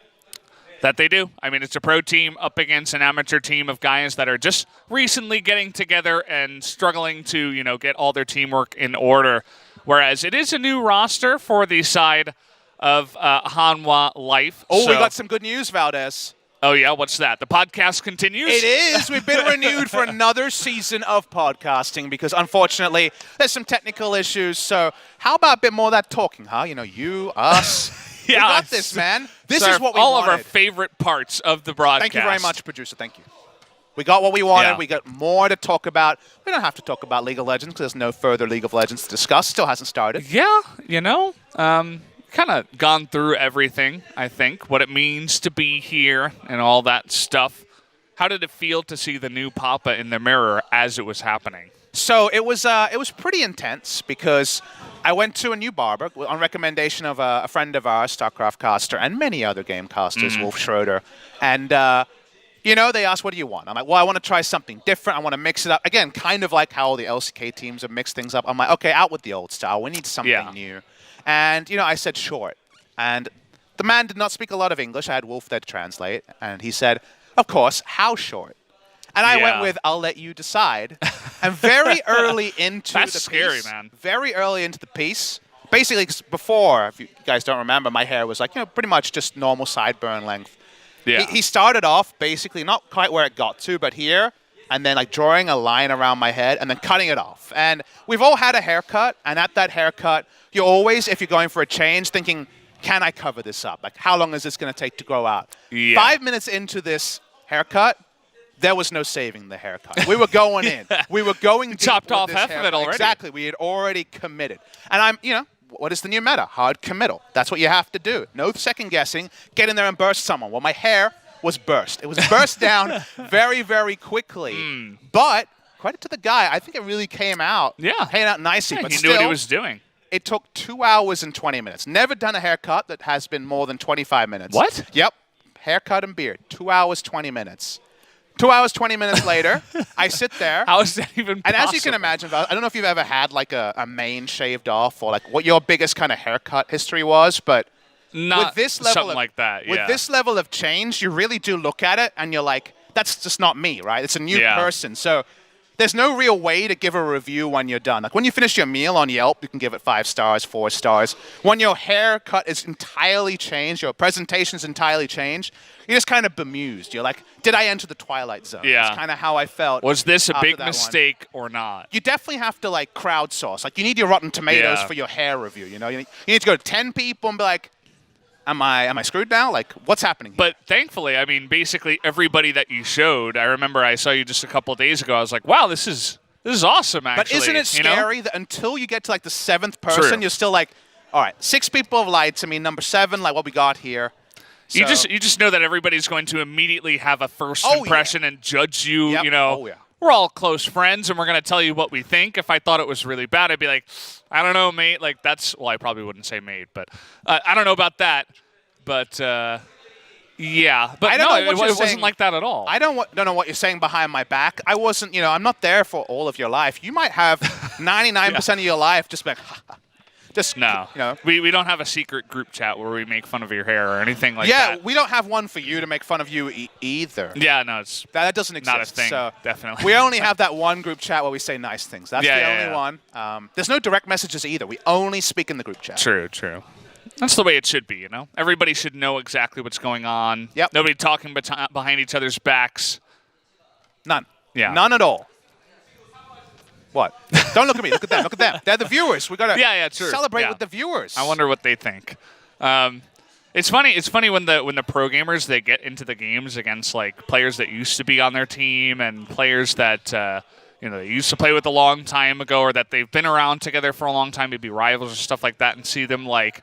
That they do. I mean, it's a pro team up against an amateur team of guys that are just recently getting together and struggling to, you know, get all their teamwork in order. Whereas it is a new roster for the side of Hanwha Life. Oh, we got some good news, Valdez. Oh, yeah? What's that? The podcast continues? It is. We've been renewed for another season of podcasting because, unfortunately, there's some technical issues. So how about a bit more of that talking, huh? You know, you, us. Yeah, we got this, man. This is what we all wanted. of our favorite parts of the broadcast. Thank you very much, producer. Thank you. We got what we wanted. Yeah. We got more to talk about. We don't have to talk about League of Legends because there's no further League of Legends to discuss. Still hasn't started. Yeah, you know, kind of gone through everything, I think, what it means to be here and all that stuff. How did it feel to see the new Papa in the mirror as it was happening? So it was pretty intense because I went to a new barber on recommendation of a friend of ours, StarCraft caster, and many other game casters, Wolf Schroeder. And, you know, they asked, what do you want? I'm like, well, I want to try something different. I want to mix it up. Again, kind of like how all the LCK teams have mixed things up. I'm like, okay, out with the old style. We need something new. And, you know, I said short. And the man did not speak a lot of English. I had Wolf there to translate. And he said, of course, how short? And I went with, I'll let you decide. And very early into That's the scary, piece, man. Very early into the piece, basically 'cause before, if you guys don't remember, my hair was like, you know, pretty much just normal sideburn length. Yeah. He started off basically not quite where it got to, but here, and then like drawing a line around my head and then cutting it off. And we've all had a haircut, and at that haircut, you're always, if you're going for a change, thinking, can I cover this up? Like, how long is this going to take to grow out? Yeah. 5 minutes into this haircut, there was no saving the haircut. We were going in. We were going deep chopped with off this half of haircut. it already. Exactly. We had already committed. And I'm, you know, what is the new meta? Hard committal. That's what you have to do. No second guessing. Get in there and burst someone. Well, my hair was burst. It was burst down very, very quickly. But credit to the guy. I think it really came out. Yeah. Came out nicely. Yeah, but he still, knew what he was doing. It took 2 hours and 20 minutes. Never done a haircut that has been more than 25 minutes. What? Yep. Haircut and beard. 2 hours, 20 minutes. 2 hours, 20 minutes later, I sit there. How is that even And possible? as you can imagine, Val, I don't know if you've ever had like a mane shaved off or like what your biggest kind of haircut history was, but Not with this level something of, like that, with this level of change, you really do look at it and you're like, that's just not me, right? It's a new person. So there's no real way to give a review when you're done. Like when you finish your meal on Yelp, you can give it 5 stars, 4 stars. When your haircut is entirely changed, your presentation's entirely changed, you're just kind of bemused. You're like, did I enter the Twilight Zone? Yeah. That's kind of how I felt. Was this a after big that one. mistake or not? You definitely have to like crowdsource. Like you need your Rotten Tomatoes Yeah. for your hair review. You know, you need to go to 10 people and be like, am I screwed now? Like, what's happening here? But thankfully, I mean, basically everybody that you showed, I remember I saw you just a couple of days ago. I was like, wow, this is awesome, actually. But isn't it you know? scary that until you get to like the 7th person, True. you're still like, all right, 6 people have lied to me. Number 7, like what we got here. You So- just know that everybody's going to immediately have a first Oh, impression and judge you. Yep. You know, Oh, yeah. we're all close friends, and we're going to tell you what we think. If I thought it was really bad, I'd be like, I don't know, mate. Like that's I probably wouldn't say mate, but I don't know about that. But yeah, but I don't no, know what it you're wasn't saying. like that at all. I don't know what you're saying behind my back. I wasn't, you know, I'm not there for all of your life. You might have 99% of your life just like, just, No, you know. we don't have a secret group chat where we make fun of your hair or anything like Yeah, that. we don't have one for you to make fun of you either. Yeah, no, it's That doesn't exist. not a thing. So Definitely. we only have that one group chat where we say nice things. That's Yeah, the yeah, only yeah. one. There's no direct messages either. We only speak in the group chat. True. That's the way it should be, you know? Everybody should know exactly what's going on. Yep. Nobody talking behind each other's backs. None. Yeah. None at all. What? Don't look at me. Look at them. Look at them. They're the viewers. We gotta Yeah, true. celebrate Yeah. with the viewers. I wonder what they think. It's funny. It's funny when the pro gamers they get into the games against like players that used to be on their team and players that they used to play with a long time ago or that they've been around together for a long time, maybe rivals or stuff like that, and see them like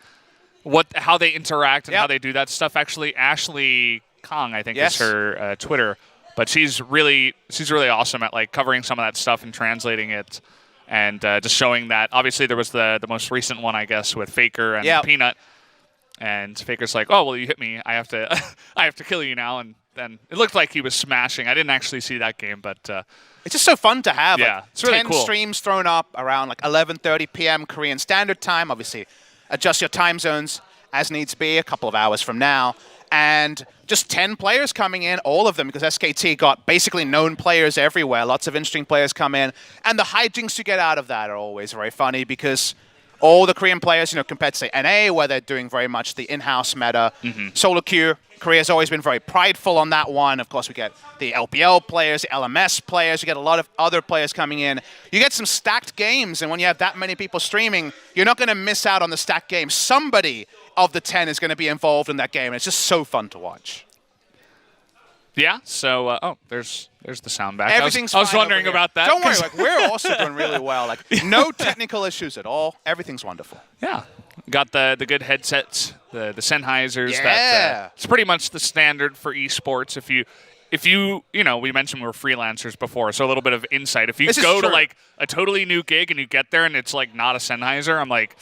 how they interact and Yep. how they do that stuff. Actually, Ashley Kong, I think Yes. is her Twitter. But she's really awesome at like covering some of that stuff and translating it, and just showing that. Obviously, there was the most recent one, I guess, with Faker and Peanut, and Faker's like, "Oh well, you hit me. I have to I have to kill you now." And then it looked like he was smashing. I didn't actually see that game, but it's just so fun to have. Yeah, like, it's really 10 cool. streams thrown up around like 11:30 p.m. Korean Standard Time. Obviously, adjust your time zones as needs be. A couple of hours from now. And just 10 players coming in, all of them, because SKT got basically known players everywhere. Lots of interesting players come in. And the hijinks you get out of that are always very funny because all the Korean players, compared to, say, NA, where they're doing very much the in-house meta, solo queue, Korea's always been very prideful on that one. Of course, we get the LPL players, the LMS players. You get a lot of other players coming in. You get some stacked games, and when you have that many people streaming, you're not going to miss out on the stacked game. Somebody of the 10 is going to be involved in that game, and it's just so fun to watch. Yeah, so, there's the sound back. Everything's I was fine wondering over here. about that. Don't worry, we're also doing really well. Like, no technical issues at all. Everything's wonderful. Yeah, got the good headsets, the Sennheisers. Yeah. That, it's pretty much the standard for esports. If you we mentioned we were freelancers before, so a little bit of insight. If you go to like a totally new gig and you get there and it's like not a Sennheiser, I'm like,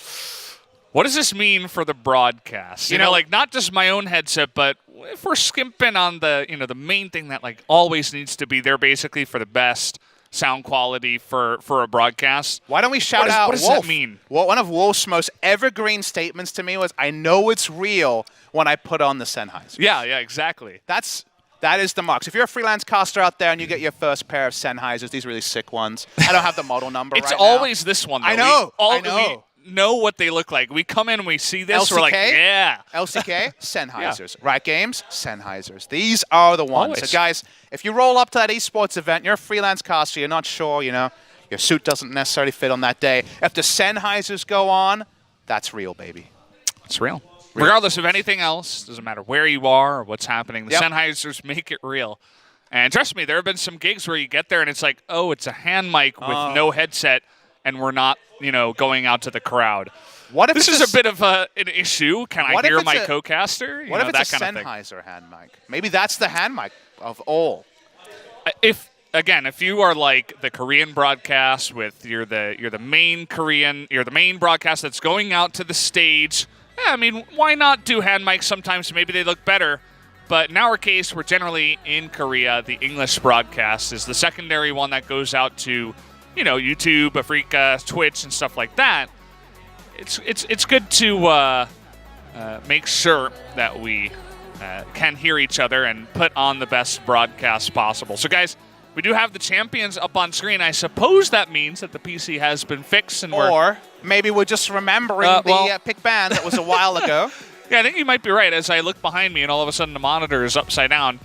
what does this mean for the broadcast? You know, like not just my own headset, but if we're skimping on the the main thing that like always needs to be there basically for the best sound quality for a broadcast. Why don't we shout out what does Wolf? That mean? Well, one of Wolf's most evergreen statements to me was, "I know it's real when I put on the Sennheiser." Yeah, exactly. That is the marks. If you're a freelance caster out there and you get your first pair of Sennheisers, these really sick ones. I don't have the model number It's right always this one, though. I know. We know what they look like. We come in and we see this, LCK? we're like, yeah. LCK, Sennheisers. Riot Games, Sennheisers. These are the ones. Always. So, guys, if you roll up to that esports event, you're a freelance caster, you're not sure, your suit doesn't necessarily fit on that day. If the Sennheisers go on, that's real, baby. It's real. Regardless of anything else, doesn't matter where you are or what's happening, the Sennheisers make it real. And trust me, there have been some gigs where you get there and it's like, oh, it's a hand mic with no headset, and we're not, going out to the crowd. What if this is a bit of an issue? Can I hear my co-caster? What if it's that a kind of Sennheiser hand mic? Maybe that's the hand mic of all. If you are like the Korean broadcast with you're the main broadcast that's going out to the stage. Yeah, I mean, why not do hand mics sometimes? Maybe they look better. But in our case, we're generally in Korea. The English broadcast is the secondary one that goes out to, YouTube, Africa, Twitch, and stuff like that. It's good to make sure that we can hear each other and put on the best broadcast possible. So, guys, we do have the champions up on screen. I suppose that means that the PC has been fixed, and or maybe we're just remembering the pick ban that was a while ago. Yeah, I think you might be right. As I look behind me, and all of a sudden the monitor is upside down.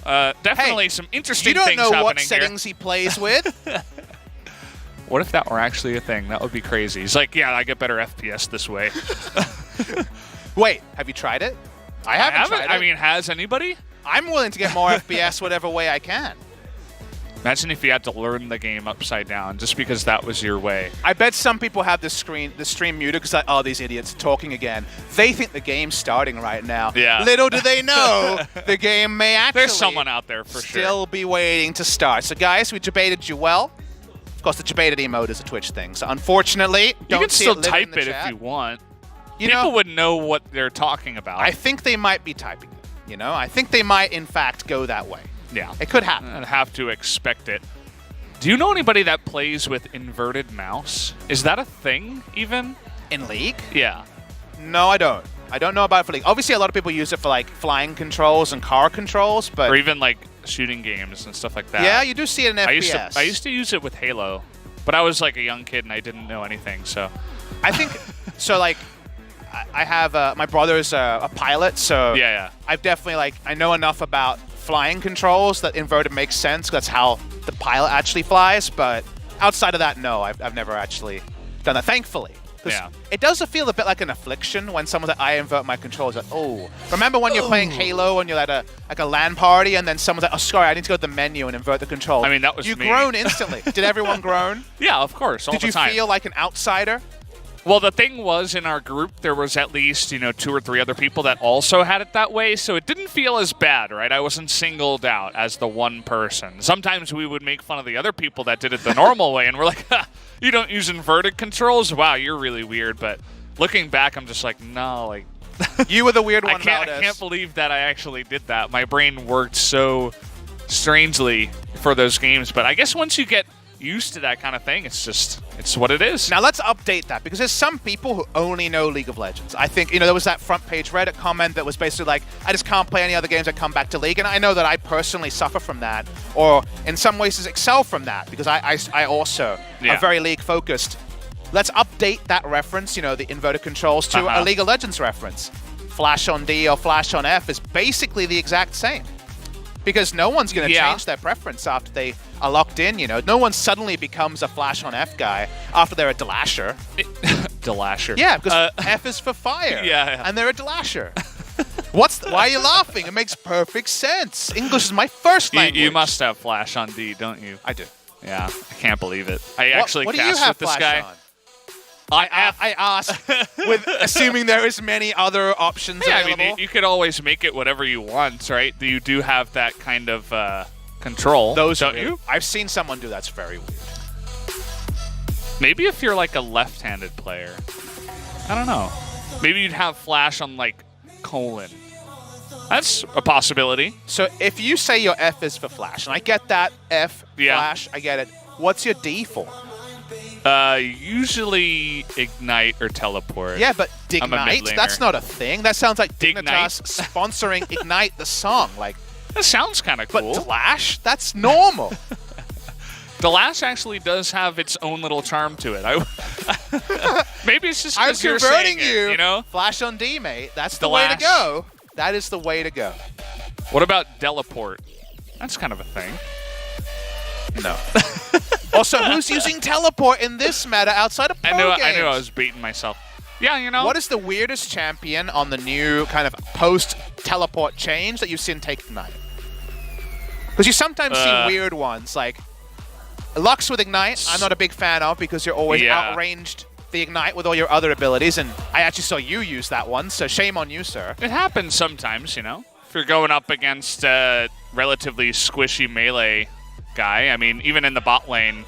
Definitely some interesting things happening here. You don't know what settings he plays with. What if that were actually a thing? That would be crazy. He's like, yeah, I get better FPS this way. Wait, have you tried it? I haven't tried it. I mean, has anybody? I'm willing to get more FPS whatever way I can. Imagine if you had to learn the game upside down just because that was your way. I bet some people have the stream muted because like, oh, these idiots are talking again. They think the game's starting right now. Yeah. Little do they know, the game may actually There's someone out there for still be waiting to start. So guys, we debated you well. Of course, the debated emote is a Twitch thing. So unfortunately, you can still type it if you want. People would know what they're talking about. I think they might be typing it. I think they might, in fact, go that way. Yeah. It could happen. I'd have to expect it. Do you know anybody that plays with inverted mouse? Is that a thing, even? In League? Yeah. No, I don't. I don't know about it for League. Obviously, a lot of people use it for, like, flying controls and car controls, but... Or even, like, shooting games and stuff like that. Yeah, you do see it in FPS. I used to use it with Halo, but I was, like, a young kid and I didn't know anything, so... I think... So, like... I have... my brother's a pilot, so... Yeah. I've definitely, like... I know enough about flying controls that inverted makes sense. That's how the pilot actually flies, but outside of that, no, I've never actually done that, thankfully. Yeah. It does feel a bit like an affliction when someone's like, I invert my controls. Like, oh. Remember when you're playing Halo and you're at a LAN party and then someone's like, oh, sorry, I need to go to the menu and invert the controls. I mean, that was You me. groan instantly. Did everyone groan? Yeah, of course, all the time. Did you feel like an outsider? Well, the thing was, in our group, there was at least, 2 or 3 other people that also had it that way, so it didn't feel as bad, right? I wasn't singled out as the one person. Sometimes we would make fun of the other people that did it the normal way, and we're like, ha, you don't use inverted controls? Wow, you're really weird. But looking back, I'm just like, no, like... You were the weird one. I can't believe that I actually did that. My brain worked so strangely for those games, but I guess once you get used to that kind of thing, it's what it is. Now let's update that, because there's some people who only know League of Legends. I think, there was that front page Reddit comment that was basically like, I just can't play any other games, I come back to League, and I know that I personally suffer from that, or in some ways excel from that, because I also am very League focused. Let's update that reference, the inverted controls, to a League of Legends reference. Flash on D or flash on F is basically the exact same. Because no one's going to change their preference after they are locked in, No one suddenly becomes a flash on F guy after they're a Delasher. Delasher. Yeah, because F is for fire. And they're a Delasher. Why are you laughing? It makes perfect sense. English is my first language. You must have flash on D, don't you? I do. Yeah, I can't believe it. I actually what do you cast have with this guy. on? I asked, with assuming there is many other options available. I mean, you could always make it whatever you want, right? You do have that kind of control, don't you? I've seen someone do that. It's very weird. Maybe if you're like a left-handed player. I don't know. Maybe you'd have flash on like colon. That's a possibility. So if you say your F is for flash, and I get that F, flash, I get it. What's your D for? Usually Ignite or Teleport. Yeah, but Dignite, that's not a thing. That sounds like Dignitas sponsoring Ignite the song. Like, that sounds kind of cool. But Flash, that's normal. Delash actually does have its own little charm to it. Maybe it's just because you're saying it, Flash on D, mate. That's the way to go. That is the way to go. What about Teleport? That's kind of a thing. No. Also, who's using Teleport in this meta outside of pro games? I knew I was beating myself. Yeah, What is the weirdest champion on the new kind of post-Teleport change that you've seen take Ignite? Because you sometimes see weird ones, like Lux with Ignite, I'm not a big fan of because you're always outranged the Ignite with all your other abilities, and I actually saw you use that one, so shame on you, sir. It happens sometimes, If you're going up against a relatively squishy melee guy, I mean, even in the bot lane,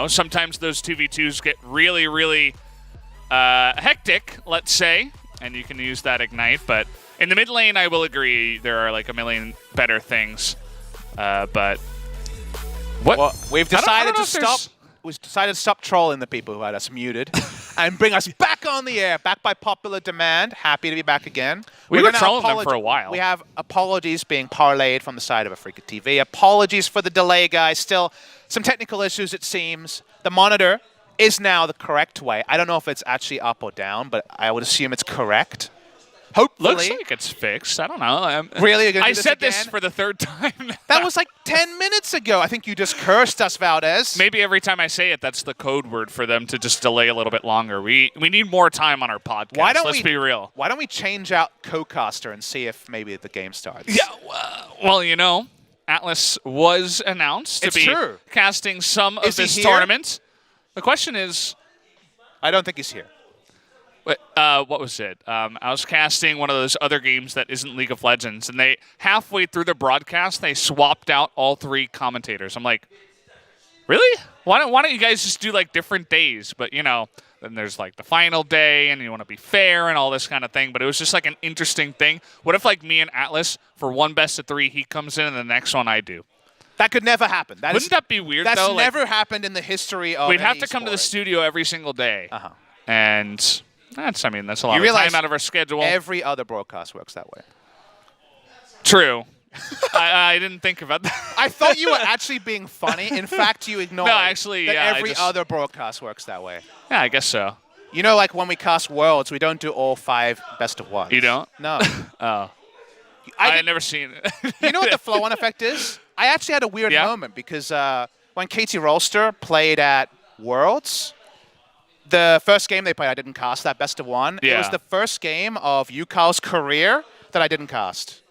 sometimes those 2v2s get really, really hectic, let's say, and you can use that Ignite, but in the mid lane, I will agree, there are like a million better things, but what? Well, we've decided to stop. We've decided to stop trolling the people who had us muted and bring us back on the air, back by popular demand. Happy to be back again. We were trolling them for a while. We have apologies being parlayed from the side of Africa TV. Apologies for the delay, guys. Still some technical issues, it seems. The monitor is now the correct way. I don't know if it's actually up or down, but I would assume it's correct. Hopefully. Looks like it's fixed. I don't know. Really? You're gonna do I this said again? this for the third time. That was like 10 minutes ago. I think you just cursed us, Valdez. Maybe every time I say it, that's the code word for them to just delay a little bit longer. We need more time on our podcast. Let's be real. Why don't we change out co-caster and see if maybe the game starts? Yeah, well, Atlas was announced to be casting some of this tournament. The question is... I don't think he's here. What was it? I was casting one of those other games that isn't League of Legends, and they halfway through the broadcast, they swapped out all 3 commentators. I'm like, really? Why don't you guys just do like different days? But then there's like the final day, and you want to be fair and all this kind of thing. But it was just like an interesting thing. What if like me and Atlas for one best of 3, he comes in, and the next one I do? That could never happen. Wouldn't that be weird? That's though? never happened in the history of. We'd have to come to the studio every single day, and. That's a lot of time out of our schedule. Every other broadcast works that way. True. I didn't think about that. I thought you were actually being funny. In fact, you ignored that every other broadcast works that way. Yeah, I guess so. Like when we cast Worlds, we don't do all 5 best of 1s. You don't? No. Oh. I had never seen it. You know what the flow-on effect is? I actually had a weird moment because when Katie Rolster played at Worlds, the first game they played, I didn't cast that best of 1. Yeah. It was the first game of Yukao's career that I didn't cast.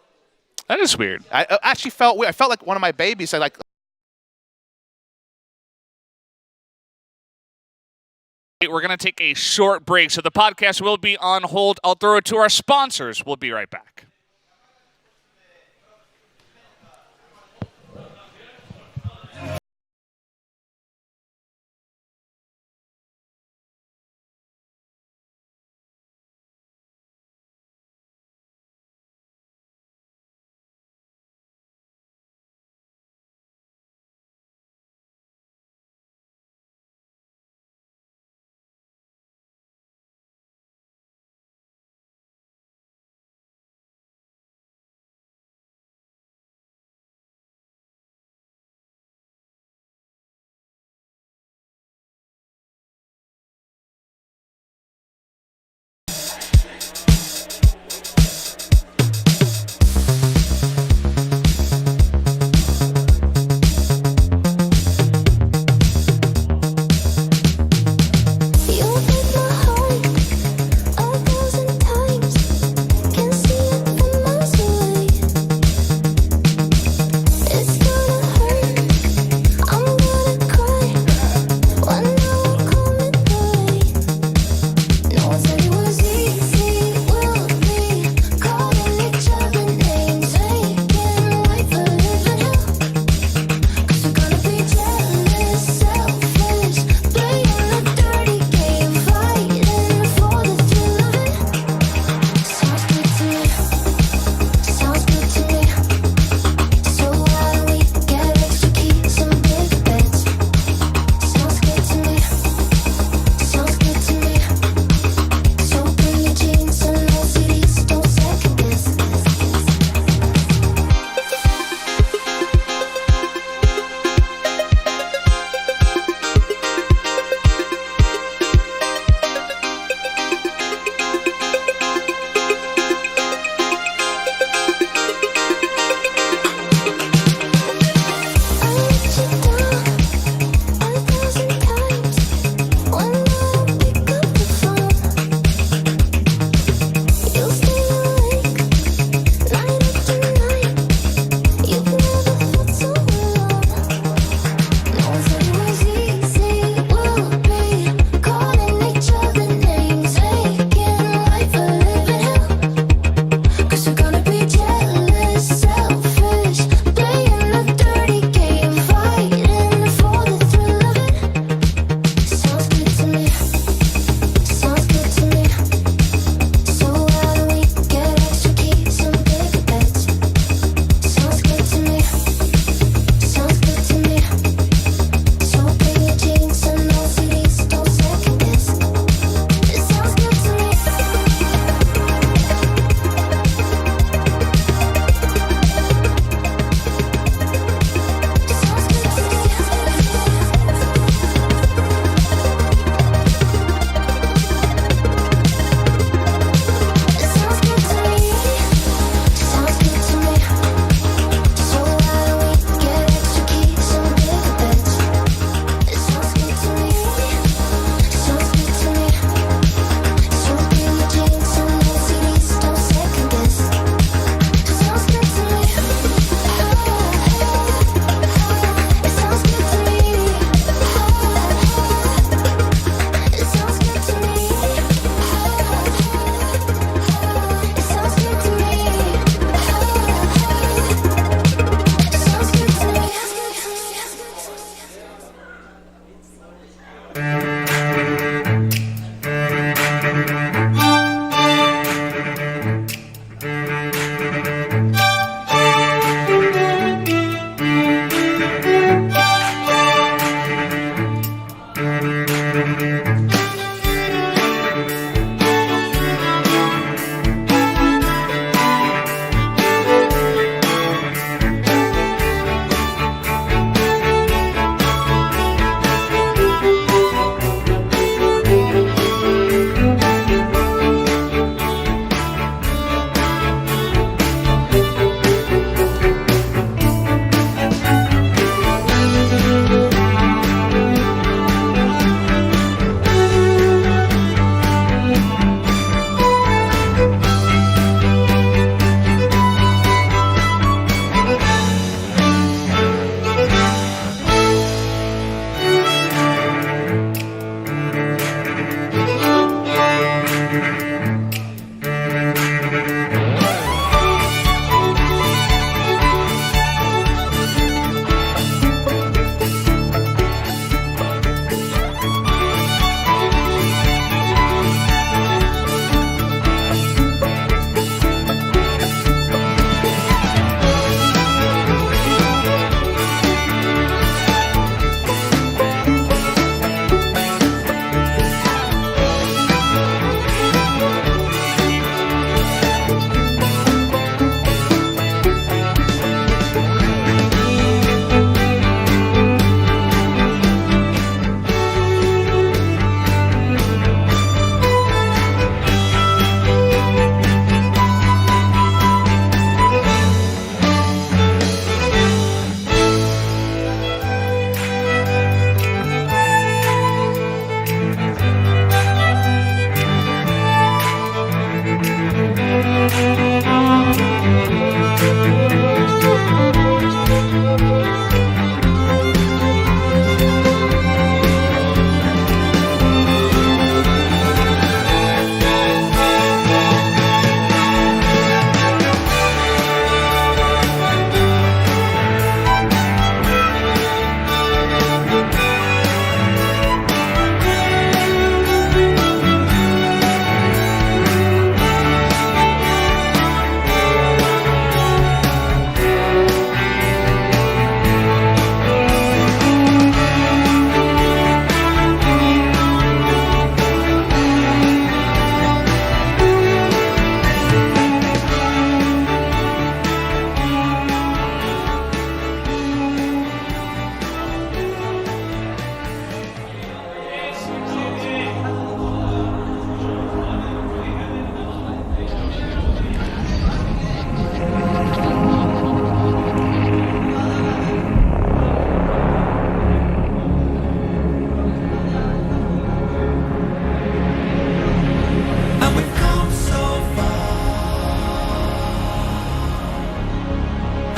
That is weird. I actually felt weird. I felt like one of my babies. We're going to take a short break, so the podcast will be on hold. I'll throw it to our sponsors. We'll be right back.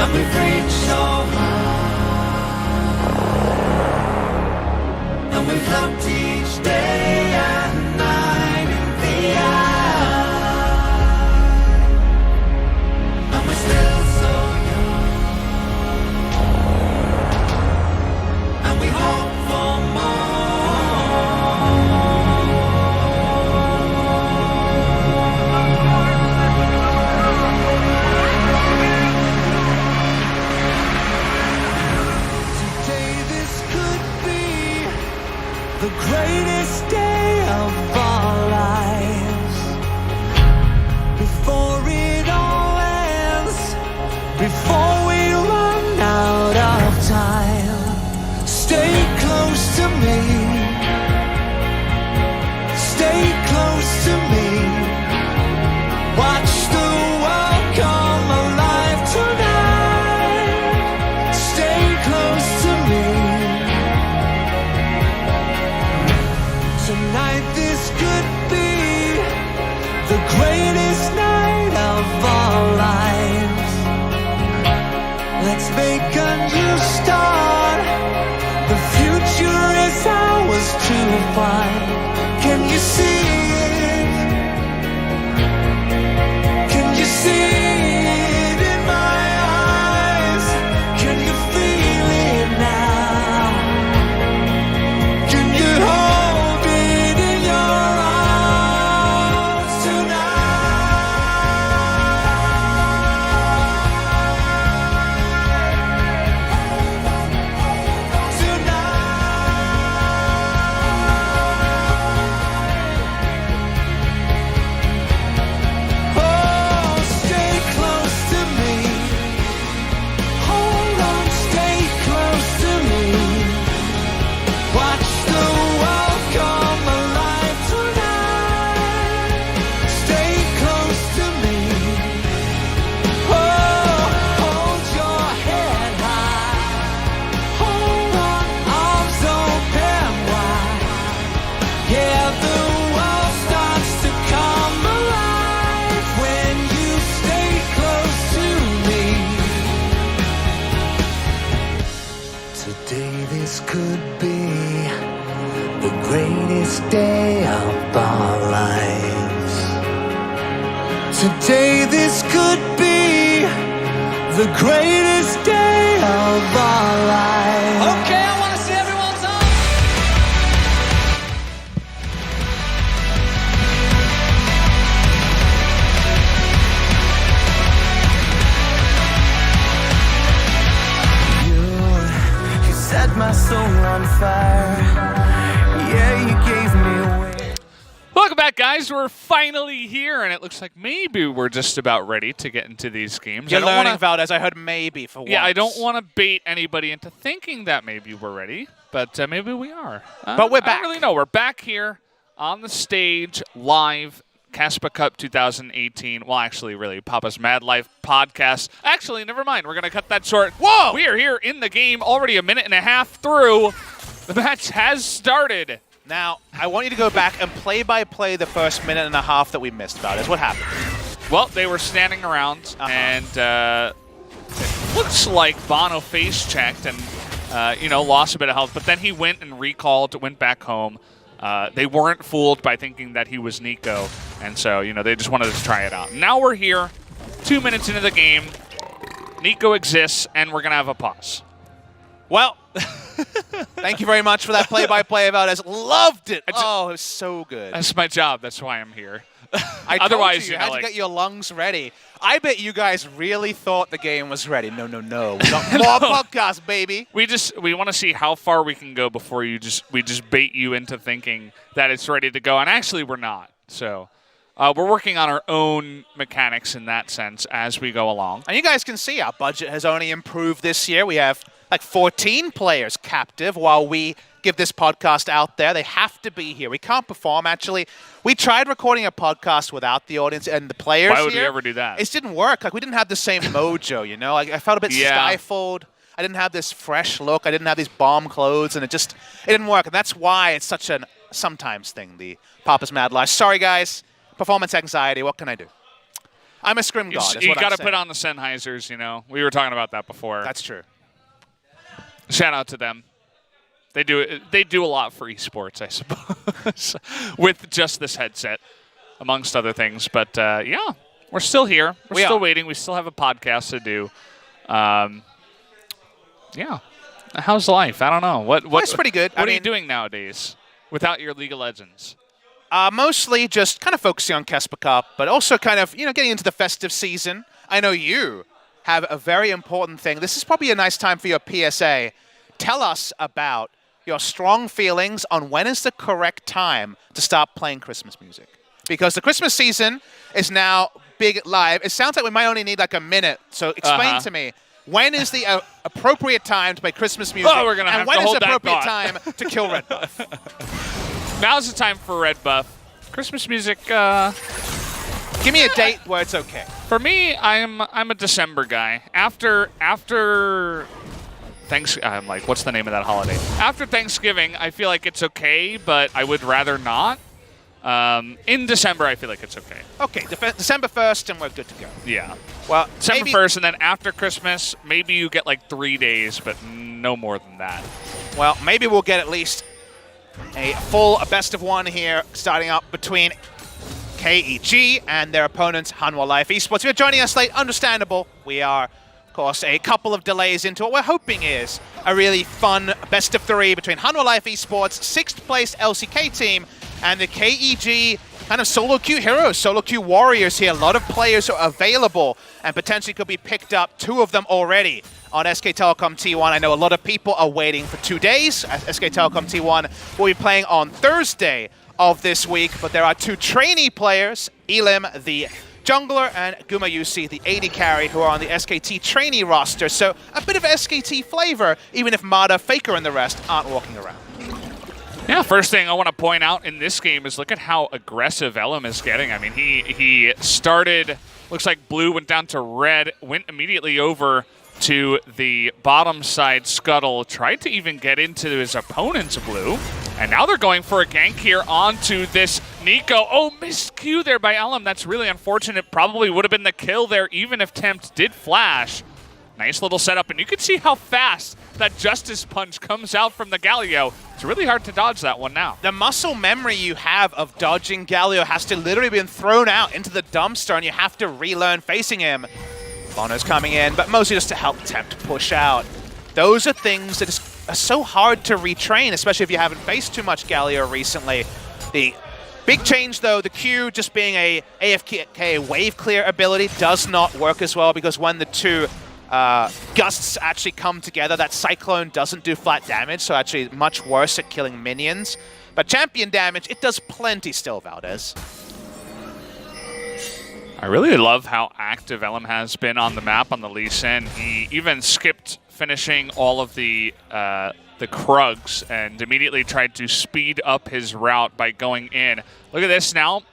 and we've reached so high, and we've looked each day and night in the eye, and we're still so young, and we hope for more. The greatest day of our lives, before it all ends, before we run out of time. Stay close to me, stay close to me. Watch the world come alive tonight. Stay close to me. Tonight this could be the greatest night of our lives. Let's make a new start. The future is ours to find. Can you see it? Can you see it in my eyes? Can you feel it now? Can you hold it in your arms tonight? Oh, stay close to me. Hold on, stay close to me. Watch the world come alive tonight. Stay close to me. Oh, hold your head high. Hold on, arms open wide. Yeah, the world starts to come alive when you stay close to me. Today this could be the greatest day of our lives. Today this could be the greatest day of our lives. Okay, I want to see everyone's arms. You set my soul on fire. Yeah, you gave me away. Welcome back, guys. We're finally here, and it looks like maybe we're just about ready to get into these games. You're I don't learning, wanna- Valdez. I heard maybe for once. Yeah, I don't want to bait anybody into thinking that maybe we're ready, but maybe we are. But we're I back. don't really know. We're back here on the stage, live, KeSPA Cup 2018. Well, actually, really, Papa's Mad Life podcast. Actually, never mind. We're going to cut that short. Whoa! We are here in the game, already a minute and a half through. The match has started. Now, I want you to go back and play-by-play the first minute and a half that we missed, Valdez. What happened? Well, they were standing around, and it looks like Bono face-checked and, lost a bit of health. But then he went and recalled, went back home. They weren't fooled by thinking that he was Nico, and so, they just wanted to try it out. Now we're here, 2 minutes into the game. Nico exists, and we're going to have a pause. Well, thank you very much for that play-by-play, Valdez. Loved it. Oh, it was so good. That's my job. That's why I'm here. I Otherwise, told you had to get your lungs ready. I bet you guys really thought the game was ready. No. We got more podcasts, baby. We want to see how far we can go before we just bait you into thinking that it's ready to go. And actually, we're not. So we're working on our own mechanics in that sense as we go along. And you guys can see our budget has only improved this year. We have like 14 players captive while we give this podcast out there. They have to be here. We can't perform, actually. We tried recording a podcast without the audience and the players. Why would here. we ever do that? It didn't work. Like, we didn't have the same mojo, you know? Like, I felt a bit stifled. I didn't have this fresh look. I didn't have these bomb clothes, and it didn't work. And that's why it's such a sometimes thing, the Papa's Mad Life. Sorry, guys. Performance anxiety. What can I do? I'm a scrim god. is You what I'm got to saying. put on the Sennheisers, you know. We were talking about that before. That's true. Shout out to them. They do a lot for esports, I suppose, with just this headset, amongst other things. But yeah, we're still here. We're still waiting. We still have a podcast to do. Yeah. How's life? I don't know. It's pretty good. What are you doing nowadays without your League of Legends? Mostly just kind of focusing on KeSPA Cup, but also kind of, getting into the festive season. I know you have a very important thing. This is probably a nice time for your PSA. Tell us about your strong feelings on when is the correct time to start playing Christmas music. Because the Christmas season is now big live. It sounds like we might only need like a minute. So explain to me, when is the appropriate time to play Christmas music? Oh, we're gonna have and when to is hold the that appropriate thought. time to kill red buff? Now's the time for red buff. Christmas music. Give me a date where it's okay. For me, I'm a December guy. After I'm like, what's the name of that holiday? After Thanksgiving, I feel like it's okay, but I would rather not. In December, I feel like it's okay. Okay, December 1st, and we're good to go. Yeah. Well, December maybe, 1st, and then after Christmas, maybe you get like 3 days, but no more than that. Well, maybe we'll get at least a full best of one here, starting up between KEG and their opponents, Hanhwa Life Esports. If you're joining us late, understandable. We are, of course, a couple of delays into what we're hoping is a really fun best of 3 between Hanhwa Life Esports, 6th place LCK team, and the KEG kind of solo queue heroes, solo queue warriors here. A lot of players are available and potentially could be picked up, 2 of them already on SK Telecom T1. I know a lot of people are waiting for 2 days. SK Telecom T1 will be playing on Thursday of this week, but there are 2 trainee players, Elim, the jungler, and Gumayusi, the AD carry, who are on the SKT trainee roster. So a bit of SKT flavor, even if Mada, Faker, and the rest aren't walking around. Yeah, first thing I want to point out in this game is look at how aggressive Elim is getting. I mean, he started, looks like blue, went down to red, went immediately over to the bottom side scuttle, tried to even get into his opponent's blue, and now they're going for a gank here onto this Nico. Oh, missed Q there by Elim. That's really unfortunate. Probably would have been the kill there even if Tempt did flash. Nice little setup, and you can see how fast that Justice Punch comes out from the Galio. It's really hard to dodge that one now. The muscle memory you have of dodging Galio has to literally been thrown out into the dumpster, and you have to relearn facing him. Bono's coming in, but mostly just to help Tempt push out. Those are things that are so hard to retrain, especially if you haven't faced too much Galio recently. The big change, though, the Q just being a AFK wave clear ability does not work as well, because when the 2 gusts actually come together, that Cyclone doesn't do flat damage, so actually much worse at killing minions. But champion damage, it does plenty still, Valdez. I really love how active Elim has been on the map on the Lee Sin. He even skipped finishing all of the Krugs and immediately tried to speed up his route by going in. Look at this now.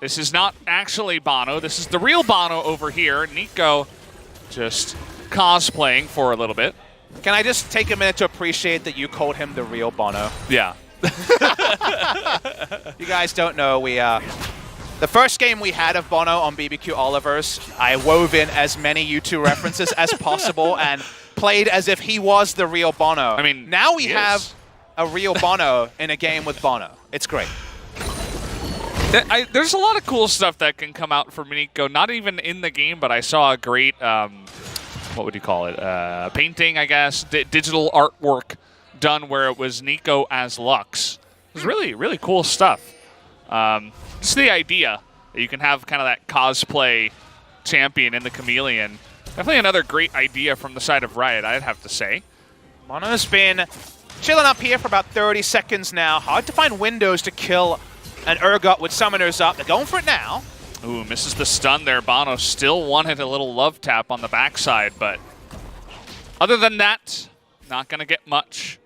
This is not actually Bono. This is the real Bono over here. Nico just cosplaying for a little bit. Can I just take a minute to appreciate that you called him the real Bono? Yeah. You guys don't know, the first game we had of Bono on BBQ Oliver's, I wove in as many U2 references as possible and played as if he was the real Bono. I mean, now we have a real Bono in a game with Bono. It's great. There's a lot of cool stuff that can come out from Nico, not even in the game, but I saw a great, what would you call it, painting, I guess, digital artwork done where it was Nico as Lux. It was really, really cool stuff. Just the idea that you can have kind of that cosplay champion in the Chameleon. Definitely another great idea from the side of Riot, I'd have to say. Bono's been chilling up here for about 30 seconds now. Hard to find windows to kill an Urgot with summoners up. They're going for it now. Ooh, misses the stun there. Bono still wanted a little love tap on the backside, but other than that, not going to get much.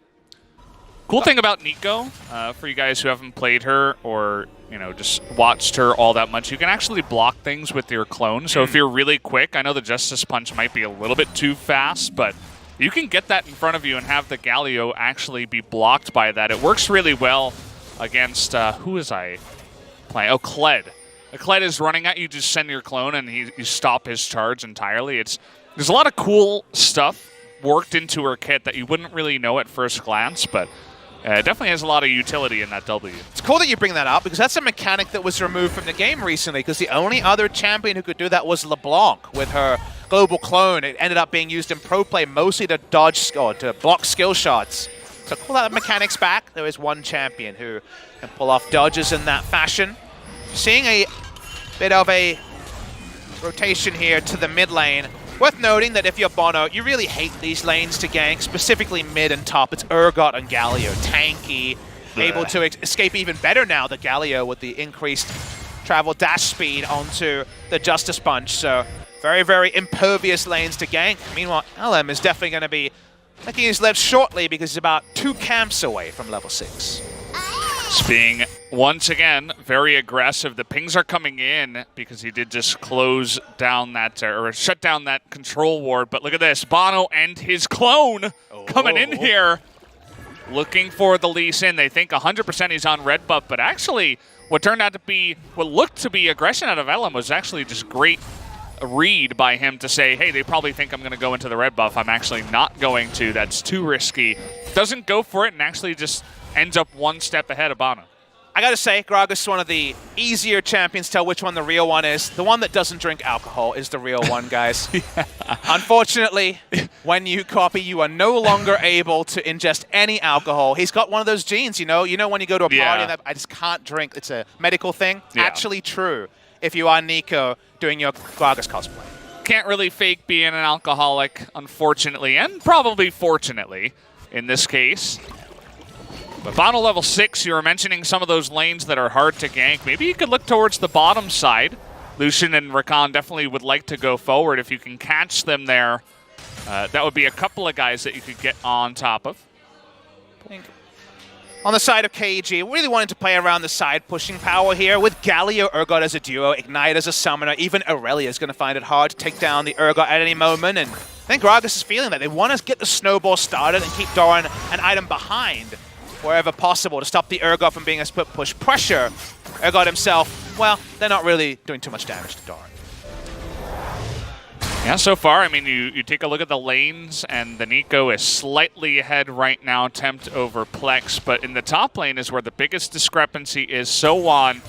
Cool thing about Nico, for you guys who haven't played her or just watched her all that much, you can actually block things with your clone. So if you're really quick, I know the Justice Punch might be a little bit too fast, but you can get that in front of you and have the Galio actually be blocked by that. It works really well against, who is I playing? Oh, Kled. Kled is running at you, just send your clone and you stop his charge entirely. There's a lot of cool stuff worked into her kit that you wouldn't really know at first glance, but it definitely has a lot of utility in that W. It's cool that you bring that up because that's a mechanic that was removed from the game recently because the only other champion who could do that was LeBlanc with her global clone. It ended up being used in pro play mostly to dodge or to block skill shots. So cool that mechanic's back. There is one champion who can pull off dodges in that fashion. Seeing a bit of a rotation here to the mid lane. Worth noting that if you're Bono, you really hate these lanes to gank, specifically mid and top. It's Urgot and Galio, tanky, able to escape even better now, the Galio with the increased travel dash speed onto the Justice Punch. So very, very impervious lanes to gank. Meanwhile, LM is definitely going to be making his left shortly because he's about 2 camps away from level 6. It's being, once again, very aggressive. The pings are coming in because he did just close down that, or shut down that control ward. But look at this, Bono and his clone coming in here, looking for the Lee Sin. They think 100% he's on red buff, but actually what turned out to be, what looked to be aggression out of Elam was actually just great read by him to say, hey, they probably think I'm going to go into the red buff. I'm actually not going to. That's too risky. Doesn't go for it and actually just ends up one step ahead of Bono. I gotta say, Gragas is one of the easier champions to tell which one the real one is. The one that doesn't drink alcohol is the real one, guys. Unfortunately, when you copy, you are no longer able to ingest any alcohol. He's got one of those genes, you know when you go to a party and I just can't drink. It's a medical thing. Yeah. Actually true if you are Nico doing your Gragas cosplay. Can't really fake being an alcoholic, unfortunately, and probably fortunately in this case. But Bono level 6, you were mentioning some of those lanes that are hard to gank. Maybe you could look towards the bottom side. Lucian and Rakan definitely would like to go forward. If you can catch them there, that would be a couple of guys that you could get on top of. I think on the side of KG, really wanted to play around the side pushing power here with Galio Urgot as a duo, Ignite as a summoner. Even Aurelia is going to find it hard to take down the Urgot at any moment. And I think Gragas is feeling that. They want to get the snowball started and keep Doran an item behind wherever possible to stop the Urgot from being able to push pressure. Urgot himself, well, they're not really doing too much damage to Doran. Yeah, so far, I mean, you take a look at the lanes, and the Nico is slightly ahead right now, Tempt over Plex, but in the top lane is where the biggest discrepancy is. Sowan,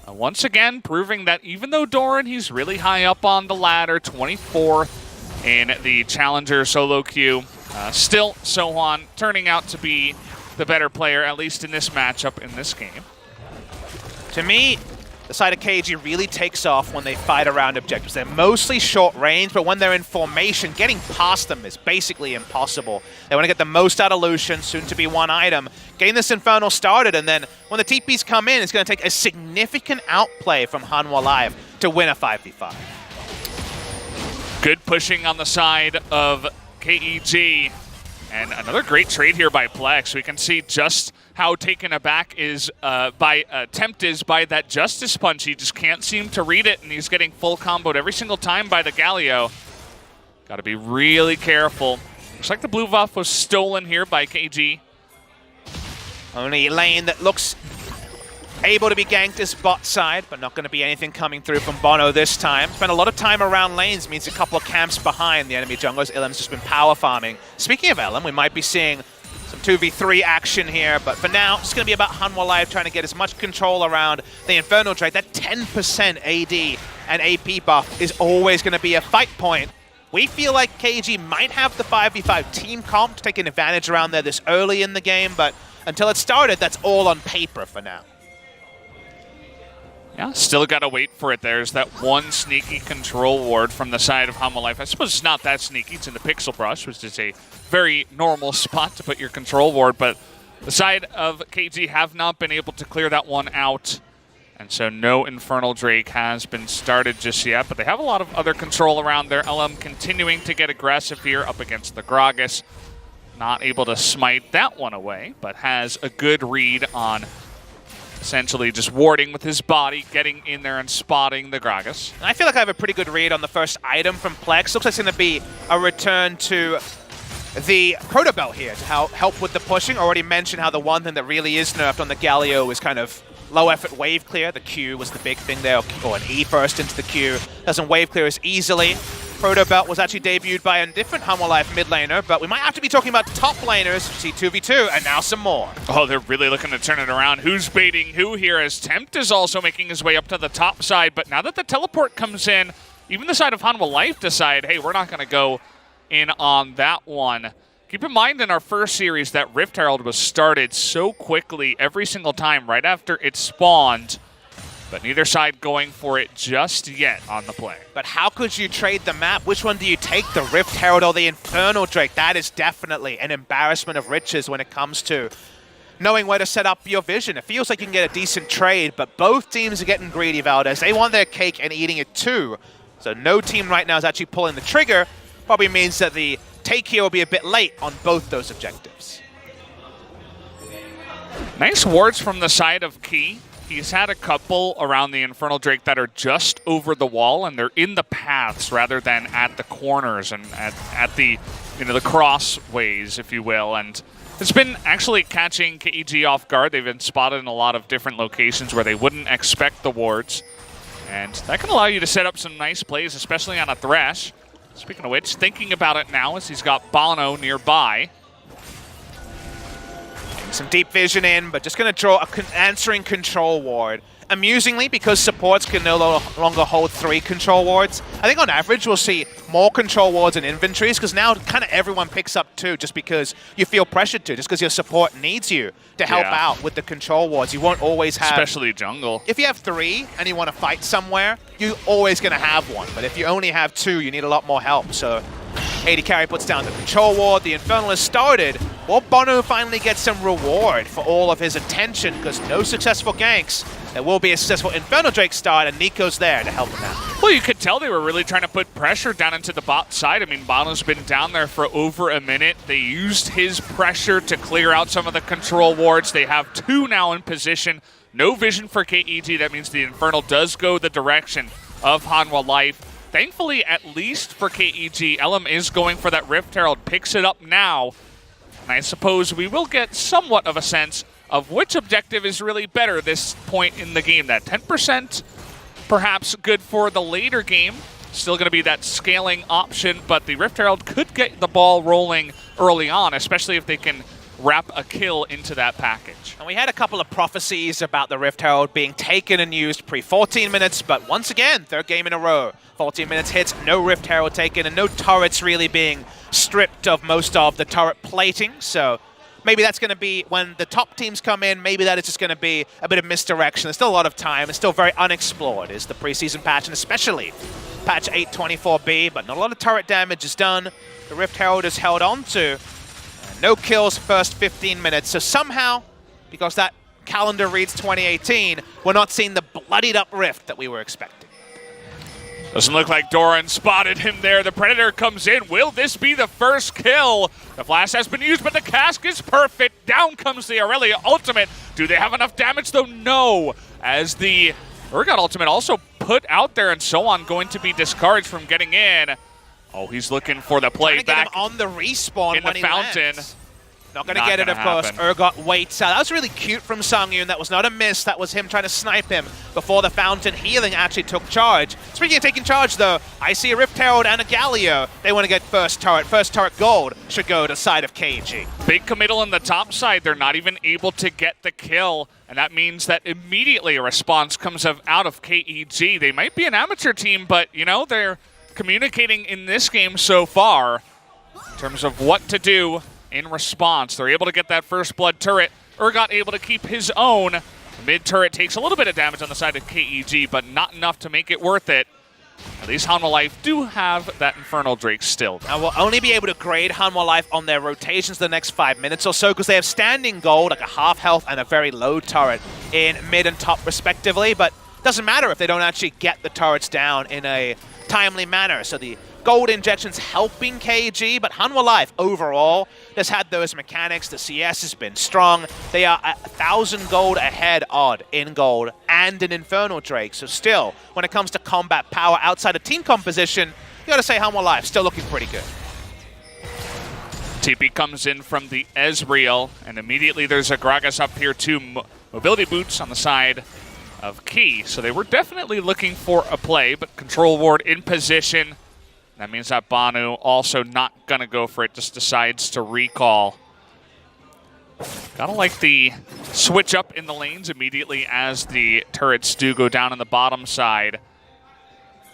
once again, proving that even though Doran, he's really high up on the ladder, 24th in the Challenger solo queue, still Sowan turning out to be the better player, at least in this matchup in this game. To me, the side of KG really takes off when they fight around objectives. They're mostly short range, but when they're in formation, getting past them is basically impossible. They want to get the most out of Lucian, soon to be one item, getting this Infernal started, and then when the TPs come in, it's going to take a significant outplay from Hanhwa Live to win a 5v5. Good pushing on the side of KEG. And another great trade here by Plex. We can see just how taken aback is Tempt is by that Justice Punch. He just can't seem to read it, and he's getting full comboed every single time by the Galio. Got to be really careful. Looks like the blue buff was stolen here by KG. Only lane that looks able to be ganked is bot side, but not going to be anything coming through from Bono this time. Spent a lot of time around lanes, means a couple of camps behind the enemy junglers. Ilm's just been power farming. Speaking of Ilm, we might be seeing some 2v3 action here, but for now, it's going to be about Hanhwa Live trying to get as much control around the Infernal Drake. That 10% AD and AP buff is always going to be a fight point. We feel like KG might have the 5v5 team comp to take an advantage around there this early in the game, but until it started, that's all on paper for now. Yeah, still got to wait for it. There's that one sneaky control ward from the side of Hanhwa Life. I suppose it's not that sneaky. It's in the Pixel Brush, which is a very normal spot to put your control ward. But the side of KG have not been able to clear that one out. And so no Infernal Drake has been started just yet. But they have a lot of other control around there. LM continuing to get aggressive here up against the Gragas. Not able to smite that one away, but has a good read on essentially just warding with his body, getting in there and spotting the Gragas. I feel like I have a pretty good read on the first item from Plex. Looks like it's going to be a return to the Proto Belt here to help with the pushing. Already mentioned how the one thing that really is nerfed on the Galio is kind of low effort wave clear. The Q was the big thing there, or an E burst into the Q. Doesn't wave clear as easily. Proto Belt was actually debuted by a different Hanwha Life mid laner, but we might have to be talking about top laners, see 2v2, and now some more. Oh, they're really looking to turn it around. Who's baiting who here, as Tempt is also making his way up to the top side, but now that the teleport comes in, even the side of Hanwha Life decide, hey, we're not going to go in on that one. Keep in mind in our first series that Rift Herald was started so quickly every single time right after it spawned, but neither side going for it just yet on the play. But how could you trade the map? Which one do you take, the Rift Herald or the Infernal Drake? That is definitely an embarrassment of riches when it comes to knowing where to set up your vision. It feels like you can get a decent trade, but both teams are getting greedy, Valdez. They want their cake and eating it too. So no team right now is actually pulling the trigger. Probably means that the take here will be a bit late on both those objectives. Nice wards from the side of Key. He's had a couple around the Infernal Drake that are just over the wall, and they're in the paths rather than at the corners and at the, you know, the crossways, if you will. And it's been actually catching KEG off guard. They've been spotted in a lot of different locations where they wouldn't expect the wards. And that can allow you to set up some nice plays, especially on a Thresh. Speaking of which, thinking about it now as he's got Bono nearby. Some deep vision in, but just going to draw an answering control ward. Amusingly, because supports can no longer hold 3 control wards, I think on average we'll see more control wards in inventories, because now kind of everyone picks up 2 just because you feel pressured to, just because your support needs you to help out with the control wards. You won't always have... Especially jungle. If you have 3 and you want to fight somewhere, you're always going to have one. But if you only have 2, you need a lot more help. So AD Carry puts down the control ward. The Infernal is started. Well, Bono finally gets some reward for all of his attention, because no successful ganks. There will be a successful Infernal Drake start, and Nico's there to help him out. Well, you could tell they were really trying to put pressure down into the bot side. I mean, Bono's been down there for over a minute. They used his pressure to clear out some of the control wards. They have 2 now in position. No vision for KEG. That means the Infernal does go the direction of Hanwha Life. Thankfully, at least for KEG, Elam is going for that Rift Herald, picks it up now. And I suppose we will get somewhat of a sense of which objective is really better this point in the game. That 10% perhaps good for the later game. Still going to be that scaling option, but the Rift Herald could get the ball rolling early on, especially if they can wrap a kill into that package. And we had a couple of prophecies about the Rift Herald being taken and used pre-14 minutes, but once again, 3rd game in a row. 14 minutes hits, no Rift Herald taken, and no turrets really being stripped of most of the turret plating. So maybe that's going to be when the top teams come in, maybe that is just going to be a bit of misdirection. There's still a lot of time. It's still very unexplored, is the preseason patch, and especially patch 824B, but not a lot of turret damage is done. The Rift Herald is held on to. No kills first 15 minutes. So somehow, because that calendar reads 2018, we're not seeing the bloodied up Rift that we were expecting. Doesn't look like Doran spotted him there. The Predator comes in. Will this be the first kill? The flash has been used, but the cask is perfect. Down comes the Aurelia ultimate. Do they have enough damage, though? No. As the Urgot ultimate also put out there and so on, going to be discouraged from getting in. Oh, he's looking for the play back. Get him on the respawn in when the he fountain. lands. Not going to get it, of course. Urgot waits out. That was really cute from Songyun. That was not a miss. That was him trying to snipe him before the fountain healing actually took charge. Speaking of taking charge, though, I see a Rift Herald and a Galio. They want to get first turret. First turret gold should go to the side of KG. Big committal on the top side. They're not even able to get the kill. And that means that immediately a response comes out of KEG. They might be an amateur team, but, you know, they're communicating in this game so far in terms of what to do in response. They're able to get that first blood turret. Urgot able to keep his own. The mid turret takes a little bit of damage on the side of KEG, but not enough to make it worth it. At least Hanwha Life do have that Infernal Drake still. And we'll only be able to grade Hanwha Life on their rotations the next 5 minutes or so, because they have standing gold, like a half health and a very low turret in mid and top respectively, but doesn't matter if they don't actually get the turrets down in a timely manner. So the gold injections helping KG, but Hanwha Life overall has had those mechanics. The CS has been strong. They are 1,000 gold ahead odd in gold and an Infernal Drake. So still, when it comes to combat power outside of team composition, you gotta say Hanwha Life still looking pretty good. TP comes in from the Ezreal, and immediately there's a Gragas up here too. mobility boots on the side of Key. So they were definitely looking for a play, but Control Ward in position. That means that Banu also not going to go for it, just decides to recall. Gotta like the switch up in the lanes immediately as the turrets do go down on the bottom side.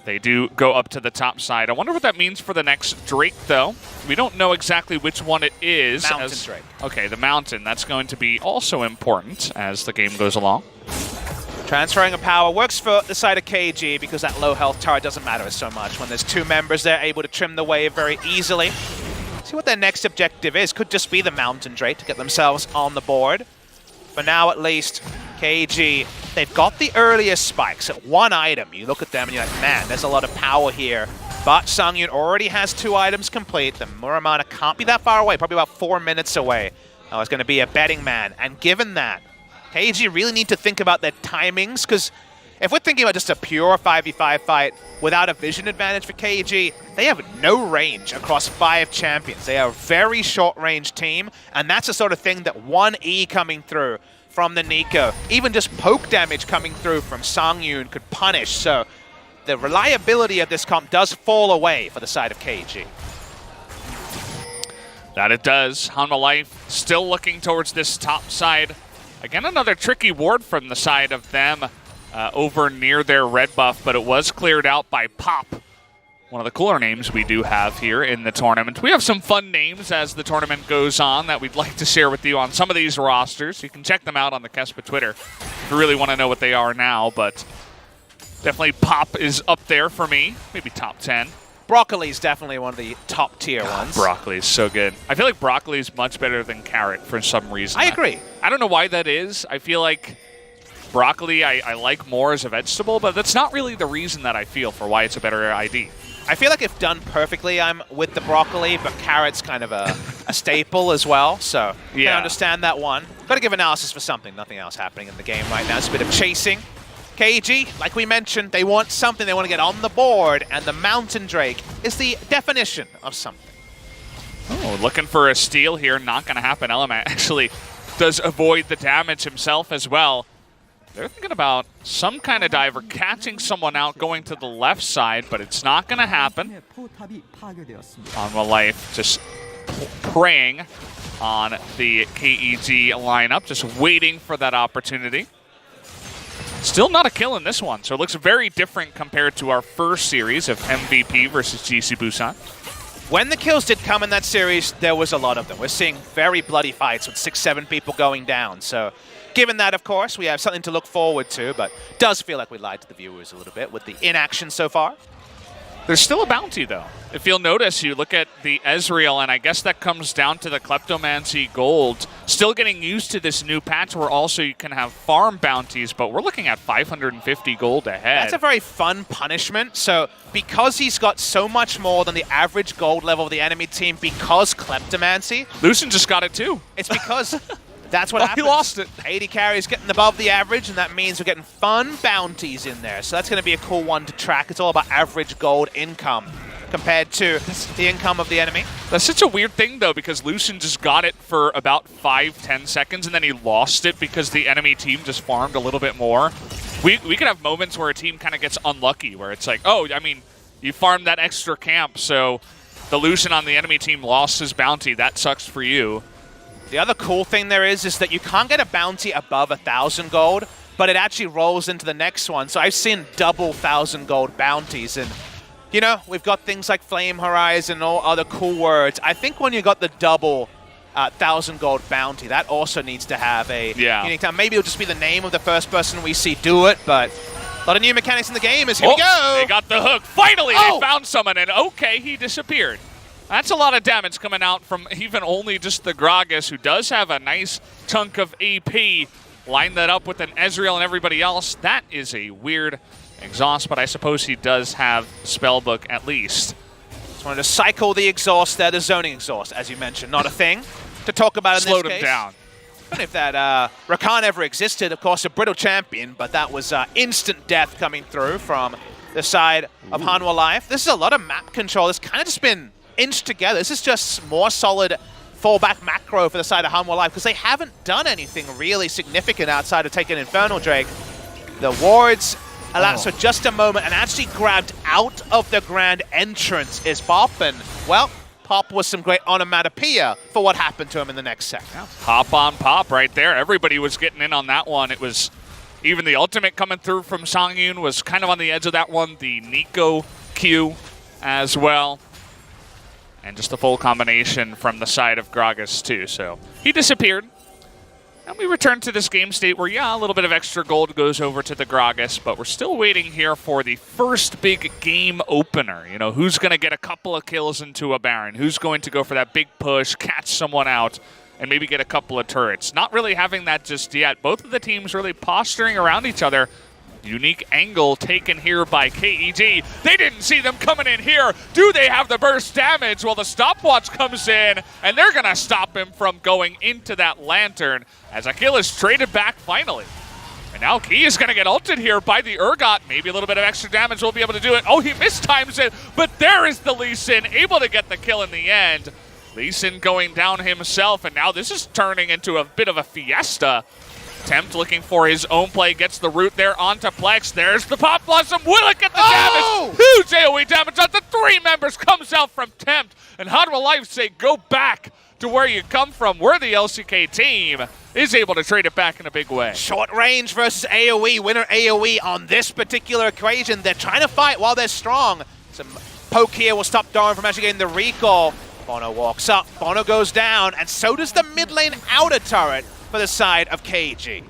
They do go up to the top side. I wonder what that means for the next Drake, though. We don't know exactly which one it is. Mountain Drake. Okay, the Mountain. That's going to be also important as the game goes along. Transferring of power works for the side of KG because that low health turret doesn't matter so much. When there's two members, they're able to trim the wave very easily. See what their next objective is. Could just be the Mountain Drake to get themselves on the board. For now, at least, KG, they've got the earliest spikes at one item. You look at them and you're like, man, there's a lot of power here. But Sungyun already has 2 items complete. The Muramana can't be that far away, probably about 4 minutes away. Now it's going to be a betting man. And given that, KG really need to think about their timings, because if we're thinking about just a pure 5v5 fight without a vision advantage for KG, they have no range across 5 champions. They are a very short-range team, and that's the sort of thing that 1E coming through from the Nico, even just poke damage coming through from Sungyun could punish. So the reliability of this comp does fall away for the side of KG. That it does. Hanhwa Life still looking towards this top side. Again, another tricky ward from the side of them over near their red buff, but it was cleared out by Pop. One of the cooler names we do have here in the tournament. We have some fun names as the tournament goes on that we'd like to share with you on some of these rosters. You can check them out on the KeSPA Twitter if you really want to know what they are now, but definitely Pop is up there for me, maybe top 10. Broccoli is definitely one of the top tier ones. Broccoli is so good. I feel like broccoli is much better than carrot for some reason. I agree. I don't know why that is. I feel like broccoli I like more as a vegetable, but that's not really the reason that I feel for why it's a better ID. I feel like if done perfectly, I'm with the broccoli, but carrot's kind of a staple as well, so Yeah. I understand that one. Got to give analysis for something. Nothing else happening in the game right now. It's a bit of chasing. KG, like we mentioned, they want something. They want to get on the board, and the Mountain Drake is the definition of something. Oh, looking for a steal here. Not going to happen. Element actually does avoid the damage himself as well. They're thinking about some kind of diver, catching someone out, going to the left side, but it's not going to happen. Hanhwa Life just preying on the KEG lineup, just waiting for that opportunity. Still not a kill in this one, so it looks very different compared to our first series of MVP versus GC Busan. When the kills did come in that series, there was a lot of them. We're seeing very bloody fights with 6-7 people going down. So given that, of course, we have something to look forward to, but it does feel like we lied to the viewers a little bit with the inaction so far. There's still a bounty, though. If you'll notice, you look at the Ezreal, and I guess that comes down to the Kleptomancy Gold. Still getting used to this new patch where also you can have farm bounties, but we're looking at 550 gold ahead. That's a very fun punishment. So because he's got so much more than the average gold level of the enemy team, because Kleptomancy, Lucian just got it, too. it's because that's what Oh, happens. he lost it. 80 carries getting above the average, and that means we're getting fun bounties in there. So that's going to be a cool one to track. It's all about average gold income compared to the income of the enemy. That's such a weird thing, though, because Lucian just got it for about 5-10 seconds, and then he lost it because the enemy team just farmed a little bit more. We could have moments where a team kind of gets unlucky, where it's like, oh, I mean, you farmed that extra camp, so the Lucian on the enemy team lost his bounty. That sucks for you. The other cool thing there is that you can't get a bounty above 1,000 gold, but it actually rolls into the next one. So I've seen double 1,000 gold bounties, and you know, we've got things like Flame Horizon and all other cool words. I think when you got the double 1,000 gold bounty, that also needs to have a unique time. Maybe it'll just be the name of the first person we see do it, but a lot of new mechanics in the game as here we go. They got the hook. Finally, they found someone, and okay, he disappeared. That's a lot of damage coming out from even only just the Gragas, who does have a nice chunk of AP. Line that up with an Ezreal and everybody else. That is a weird exhaust, but I suppose he does have Spellbook at least. Just wanted to cycle the exhaust there, the zoning exhaust, as you mentioned. Not a thing to talk about in this case. Slowed him down. I don't know if that Rakan ever existed. Of course, a brittle champion, but that was instant death coming through from the side of Hanhwa Life. This is a lot of map control. It's kind of just been inched together. This is just more solid fallback macro for the side of Hanwha Life because they haven't done anything really significant outside of taking Infernal Drake. The wards elapsed for just a moment and actually grabbed out of the grand entrance is Pop, and well, Pop was some great onomatopoeia for what happened to him in the next second. Yeah. Pop on Pop right there. Everybody was getting in on that one. It was even the ultimate coming through from Songyun was kind of on the edge of that one. The Nico Q as well. And just the full combination from the side of Gragas too. So he disappeared. And we return to this game state where, yeah, a little bit of extra gold goes over to the Gragas, but we're still waiting here for the first big game opener. You know, who's going to get a couple of kills into a Baron? Who's going to go for that big push, catch someone out, and maybe get a couple of turrets? Not really having that just yet. Both of the teams really posturing around each other. Unique angle taken here by KEG. They didn't see them coming in here. Do they have the burst damage? Well, the stopwatch comes in, and they're going to stop him from going into that lantern as a kill is traded back finally. And now Key is going to get ulted here by the Urgot. Maybe a little bit of extra damage will be able to do it. Oh, he mistimes it, but there is the Lee Sin, able to get the kill in the end. Lee Sin going down himself, and now this is turning into a bit of a fiesta. Tempt looking for his own play, gets the root there onto Plex. There's the Pop Blossom. Will it get the damage? Huge AoE damage on the 3 members comes out from Tempt. And Hanwha Life say, go back to where you come from, where the LCK team is able to trade it back in a big way. Short range versus AoE, winner AoE on this particular equation. They're trying to fight while they're strong. Some poke here will stop Doran from actually getting the recall. Bono walks up, Bono goes down, and so does the mid lane outer turret for the side of KEG.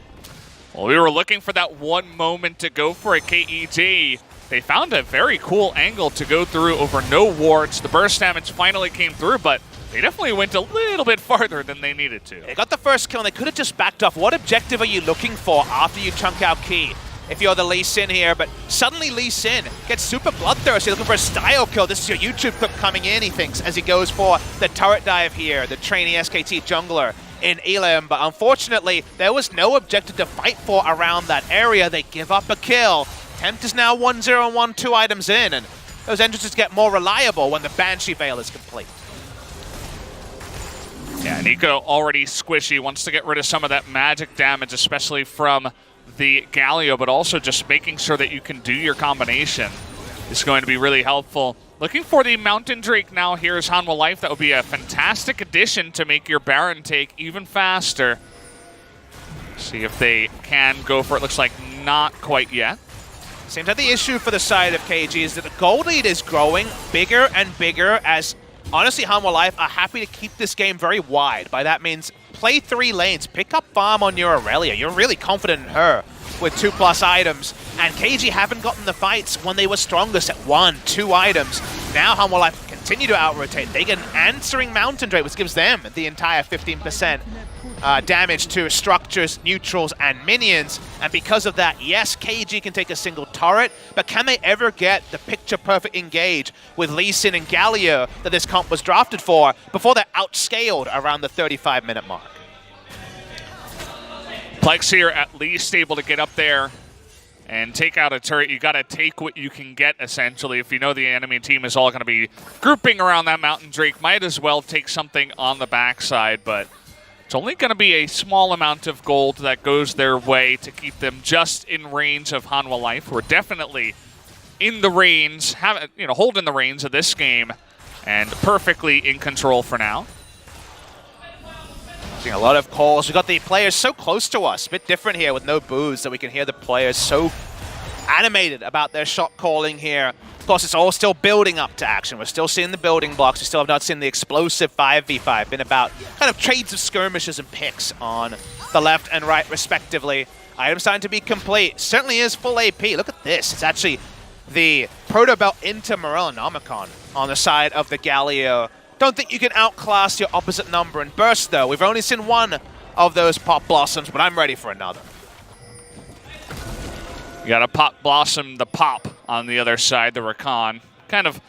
Well, we were looking for that one moment to go for a KEG. They found a very cool angle to go through over no wards. The burst damage finally came through, but they definitely went a little bit farther than they needed to. They got the first kill, and they could have just backed off. What objective are you looking for after you chunk out Key? If you're the Lee Sin here, but suddenly Lee Sin gets super bloodthirsty, looking for a style kill. This is your YouTube clip coming in, he thinks, as he goes for the turret dive here, the trainee SKT jungler in Elam, but unfortunately, there was no objective to fight for around that area. They give up a kill. Tempt is now 1-0 and 1, 2 items in, and those entrances get more reliable when the Banshee Veil is complete. Yeah, Nico already squishy, wants to get rid of some of that magic damage, especially from the Galio, but also just making sure that you can do your combination is going to be really helpful. Looking for the Mountain Drake now. Here's Hanwha Life. That would be a fantastic addition to make your Baron take even faster. See if they can go for it. Looks like not quite yet. Seems like the issue for the side of KG is that the gold lead is growing bigger and bigger as, honestly, Hanwha Life are happy to keep this game very wide. By that means, play 3 lanes, pick up farm on your Aurelia. You're really confident in her with 2+ items. And KG haven't gotten the fights when they were strongest at 1, 2 items. Now Hanwha Life continue to out-rotate. They get an answering Mountain Drake, which gives them the entire 15% damage to structures, neutrals, and minions. And because of that, yes, KG can take a single turret, but can they ever get the picture-perfect engage with Lee Sin and Galio that this comp was drafted for before they're outscaled around the 35-minute mark? Plex here at least able to get up there and take out a turret. You got to take what you can get, essentially. If you know the enemy team is all going to be grouping around that Mountain Drake, might as well take something on the backside, but it's only going to be a small amount of gold that goes their way to keep them just in range of Hanwha Life. We're definitely in the reins, holding the reins of this game, and perfectly in control for now. Seeing a lot of calls. We got the players so close to us. A bit different here with no booze, that we can hear the players so animated about their shot calling here. Of course, it's all still building up to action. We're still seeing the building blocks. We still have not seen the explosive 5v5. Been about kind of trades of skirmishes and picks on the left and right, respectively. Items starting to be complete. Certainly is full AP. Look at this. It's actually the Proto Belt into Morellonomicon on the side of the Galio. Don't think you can outclass your opposite number and burst, though. We've only seen one of those Pop Blossoms, but I'm ready for another. You got a Pop Blossom, the Pop on the other side, the Rakan. Kind of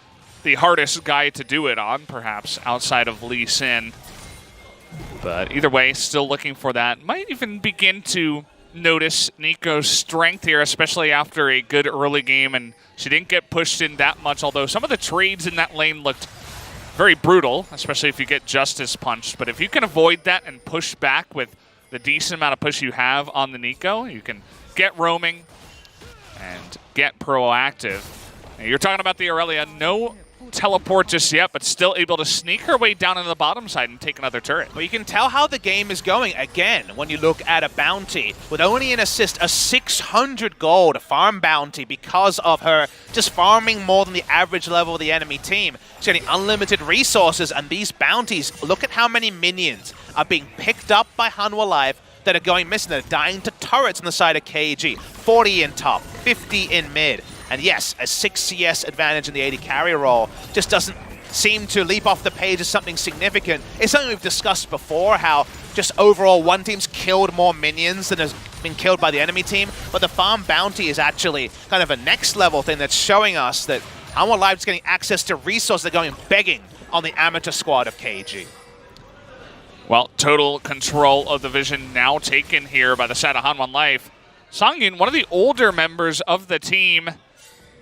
the hardest guy to do it on, perhaps, outside of Lee Sin. But either way, still looking for that. Might even begin to notice Nico's strength here, especially after a good early game, and she didn't get pushed in that much, although some of the trades in that lane looked very brutal, especially if you get Justice punched. But if you can avoid that and push back with the decent amount of push you have on the Nico, you can get roaming and get proactive. And you're talking about the Aurelia, no teleport just yet, but still able to sneak her way down into the bottom side and take another turret. Well, you can tell how the game is going, again, when you look at a bounty. With only an assist, a 600 gold farm bounty because of her just farming more than the average level of the enemy team. She's getting unlimited resources, and these bounties, look at how many minions are being picked up by Hanwha Life that are going missing. They're dying to turrets on the side of KG. 40 in top, 50 in mid. And yes, a 6 CS advantage in the AD carry role just doesn't seem to leap off the page as something significant. It's something we've discussed before, how just overall one team's killed more minions than has been killed by the enemy team. But the farm bounty is actually kind of a next level thing that's showing us that Hanwha Life is getting access to resources. They're going begging on the amateur squad of KG. Well, total control of the vision now taken here by the side of Hanwha Life. Songyun, one of the older members of the team,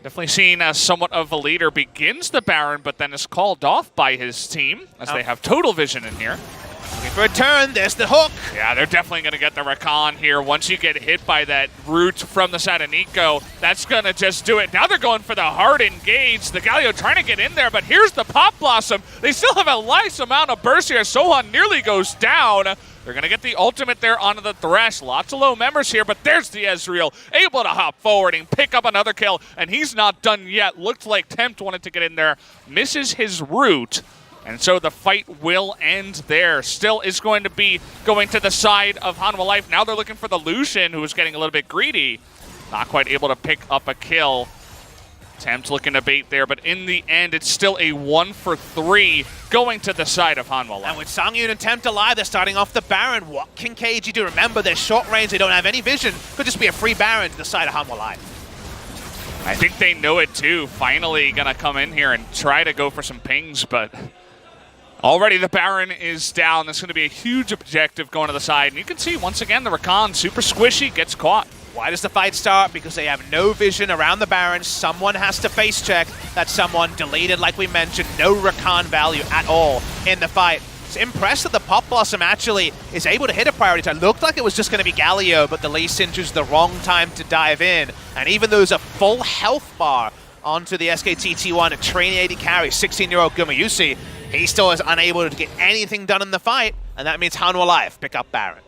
definitely seen as somewhat of a leader, begins the Baron, but then is called off by his team as they have total vision in here. Looking for a turn, there's the hook. Yeah, they're definitely going to get the Rakan here. Once you get hit by that root from the side of Nico, that's going to just do it. Now they're going for the hard engage. The Galio trying to get in there, but here's the Pop Blossom. They still have a nice amount of burst here. Sohan nearly goes down. They're going to get the ultimate there onto the Thresh. Lots of low members here, but there's the Ezreal, able to hop forward and pick up another kill, and he's not done yet. Looked like Tempt wanted to get in there, misses his root, and so the fight will end there. Still is going to be going to the side of Hanwha Life. Now they're looking for the Lucian, who is getting a little bit greedy. Not quite able to pick up a kill. Tempt looking to bait there, but in the end, it's still a 1-for-3 going to the side of Hanwha Life. And with Songyun and Tempt alive, they're starting off the Baron. What can KG do? Remember, they're short range, they don't have any vision. Could just be a free Baron to the side of Hanwha Life. I think they know it too. Finally gonna come in here and try to go for some pings, but already the Baron is down. That's gonna be a huge objective going to the side. And you can see, once again, the Rakan, super squishy, gets caught. Why does the fight start? Because they have no vision around the Baron. Someone has to face check. That someone deleted, like we mentioned. No Rakan value at all in the fight. It's impressive that the Pop Blossom actually is able to hit a priority time. Looked like it was just going to be Galio, but the Lee Sin chose the wrong time to dive in. And even though there's a full health bar onto the SKT T1 at training AD carry, 16-year-old Gumayusi, he still is unable to get anything done in the fight, and that means Hanwha Life pick up Baron.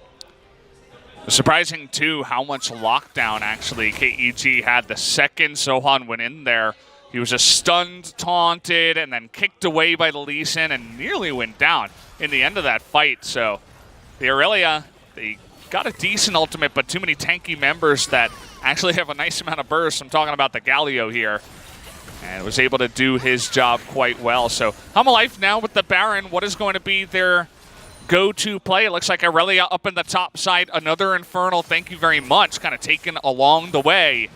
Surprising, too, how much lockdown, actually, KEG had the second Sohan went in there. He was just stunned, taunted, and then kicked away by the Lee Sin and nearly went down in the end of that fight. So the Aurelia, they got a decent ultimate, but too many tanky members that actually have a nice amount of burst. I'm talking about the Galio here. And was able to do his job quite well. So Hanwha Life now with the Baron. What is going to be their go-to play? It looks like Aurelia up in the top side. Another Infernal, thank you very much, kind of taken along the way.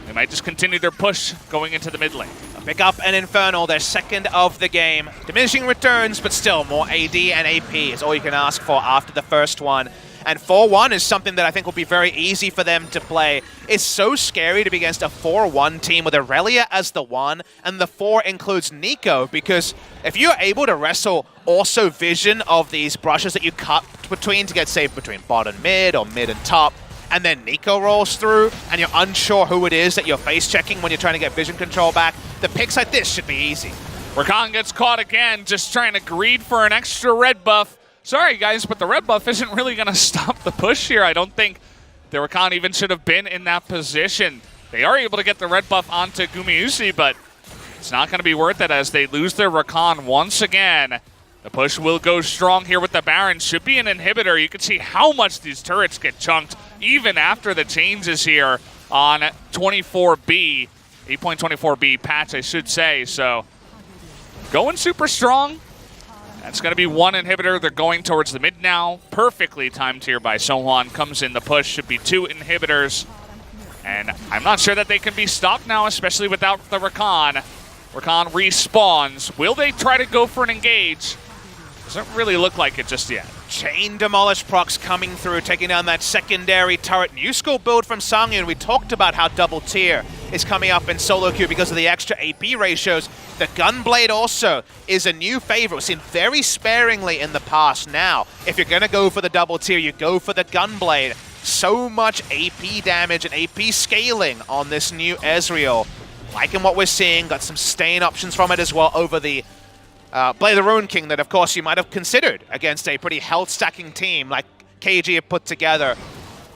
They might just continue their push going into the mid lane. Pick up an Infernal, their second of the game. Diminishing returns, but still more AD and AP is all you can ask for after the first one. And 4-1 is something that I think will be very easy for them to play. It's so scary to be against a 4-1 team with Aurelia as the 1, and the 4 includes Nico, because if you're able to wrestle also vision of these brushes that you cut between to get saved between bot and mid or mid and top, and then Nico rolls through, and you're unsure who it is that you're face-checking when you're trying to get vision control back, the picks like this should be easy. Rakan gets caught again, just trying to greed for an extra red buff. Sorry, guys, but the red buff isn't really going to stop the push here. I don't think the Rakan even should have been in that position. They are able to get the red buff onto Gumayusi, but it's not going to be worth it as they lose their Rakan once again. The push will go strong here with the Baron. Should be an inhibitor. You can see how much these turrets get chunked even after the changes here on 24B. 8.24B patch, I should say. So going super strong. That's going to be one inhibitor. They're going towards the mid now. Perfectly timed here by Sohan. Comes in the push. Should be 2 inhibitors. And I'm not sure that they can be stopped now, especially without the Rakan. Rakan respawns. Will they try to go for an engage? Doesn't really look like it just yet. Chain Demolish procs coming through, taking down that secondary turret. New school build from Songyun. We talked about how double tier is coming up in solo queue because of the extra AP ratios. The Gunblade also is a new favorite. We've seen very sparingly in the past. Now, if you're going to go for the double tier, you go for the Gunblade. So much AP damage and AP scaling on this new Ezreal. Liking what we're seeing, got some staying options from it as well over the Blade of the Ruin King that, of course, you might have considered against a pretty health-stacking team like KG have put together.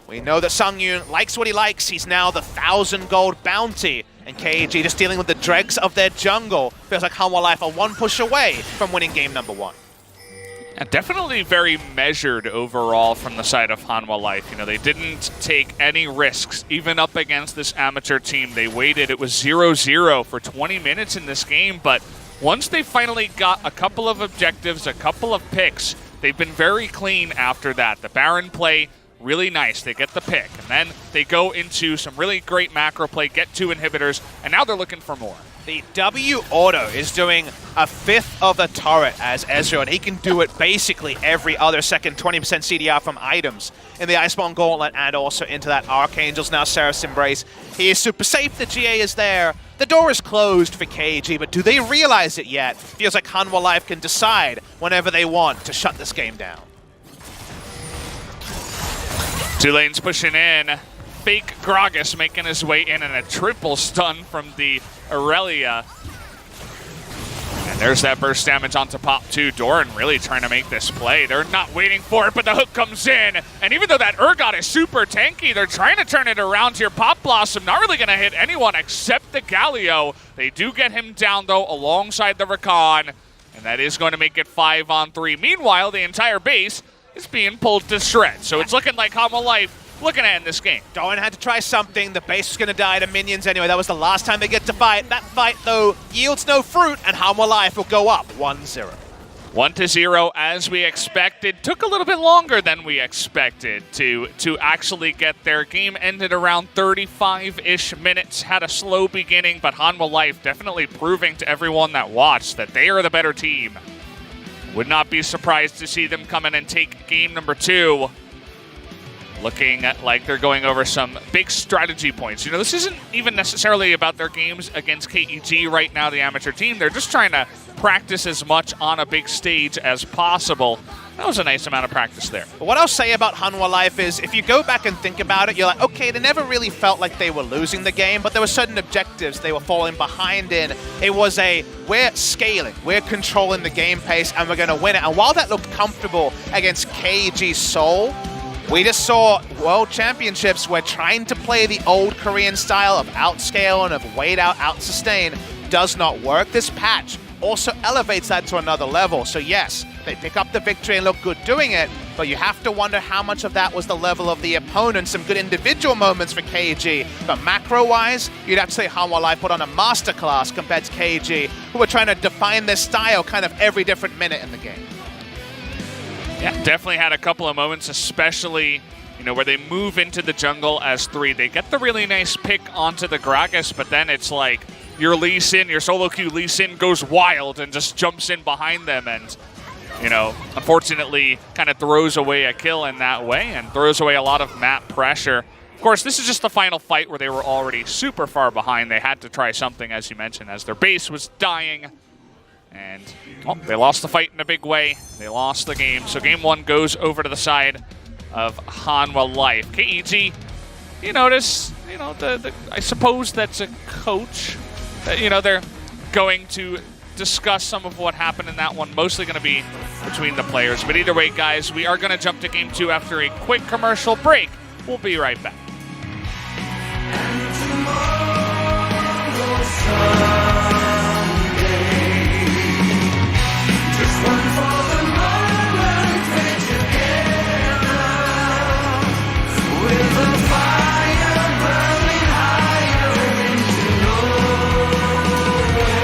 We know that Sungyun likes what he likes. He's now the 1,000 gold bounty. And KG just dealing with the dregs of their jungle. Feels like Hanwha Life are one push away from winning game number 1. And definitely very measured overall from the side of Hanwha Life. You know, they didn't take any risks, even up against this amateur team. They waited. It was 0-0 for 20 minutes in this game, but once they finally got a couple of objectives, a couple of picks, they've been very clean after that. The Baron play, really nice. They get the pick, and then they go into some really great macro play, get 2 inhibitors, and now they're looking for more. The W auto is doing a fifth of the turret as Ezreal, and he can do it basically every other second, 20% CDR from items in the Iceborne Gauntlet and also into that Archangel's now Seraph's Embrace. He is super safe, the GA is there. The door is closed for KG, but do they realize it yet? Feels like Hanwha Life can decide whenever they want to shut this game down. 2 lanes pushing in. Fake Gragas making his way in and a triple stun from the Aurelia. And there's that burst damage onto Pop 2. Doran really trying to make this play. They're not waiting for it, but the hook comes in. And even though that Urgot is super tanky, they're trying to turn it around here. Pop Blossom not really going to hit anyone except the Galio. They do get him down, though, alongside the Rakan. And that is going to make it 5-on-3. Meanwhile, the entire base is being pulled to shreds. So it's looking like Hanwha Life looking at in this game. Doran had to try something. The base was going to die to minions anyway. That was the last time they get to fight. That fight, though, yields no fruit, and Hanwha Life will go up 1-0. 1-0 as we expected. Took a little bit longer than we expected to actually get there. Game ended around 35-ish minutes. Had a slow beginning, but Hanwha Life definitely proving to everyone that watched that they are the better team. Would not be surprised to see them come in and take game number 2. Looking like they're going over some big strategy points. You know, this isn't even necessarily about their games against KEG right now, the amateur team. They're just trying to practice as much on a big stage as possible. That was a nice amount of practice there. But what I'll say about Hanwha Life is, if you go back and think about it, you're like, okay, they never really felt like they were losing the game, but there were certain objectives they were falling behind in. It was we're scaling, we're controlling the game pace, and we're going to win it. And while that looked comfortable against KG Seoul, we just saw World Championships where trying to play the old Korean style of outscale and of wait out, out-sustain does not work. This patch also elevates that to another level. So yes, they pick up the victory and look good doing it, but you have to wonder how much of that was the level of the opponent. Some good individual moments for KG, but macro-wise, you'd have to say Hanwha Life put on a masterclass compared to KG, who were trying to define their style kind of every different minute in the game. Yeah, definitely had a couple of moments, especially, you know, where they move into the jungle as 3. They get the really nice pick onto the Gragas, but then it's like your Lee Sin, your solo queue Lee Sin goes wild and just jumps in behind them and, you know, unfortunately kind of throws away a kill in that way and throws away a lot of map pressure. Of course, this is just the final fight where they were already super far behind. They had to try something, as you mentioned, as their base was dying. And they lost the fight in a big way. They lost the game. So game 1 goes over to the side of Hanwha Life. KEG, you notice, you know, I suppose that's a coach. You know, they're going to discuss some of what happened in that one. Mostly going to be between the players. But either way, guys, we are going to jump to game 2 after a quick commercial break. We'll be right back.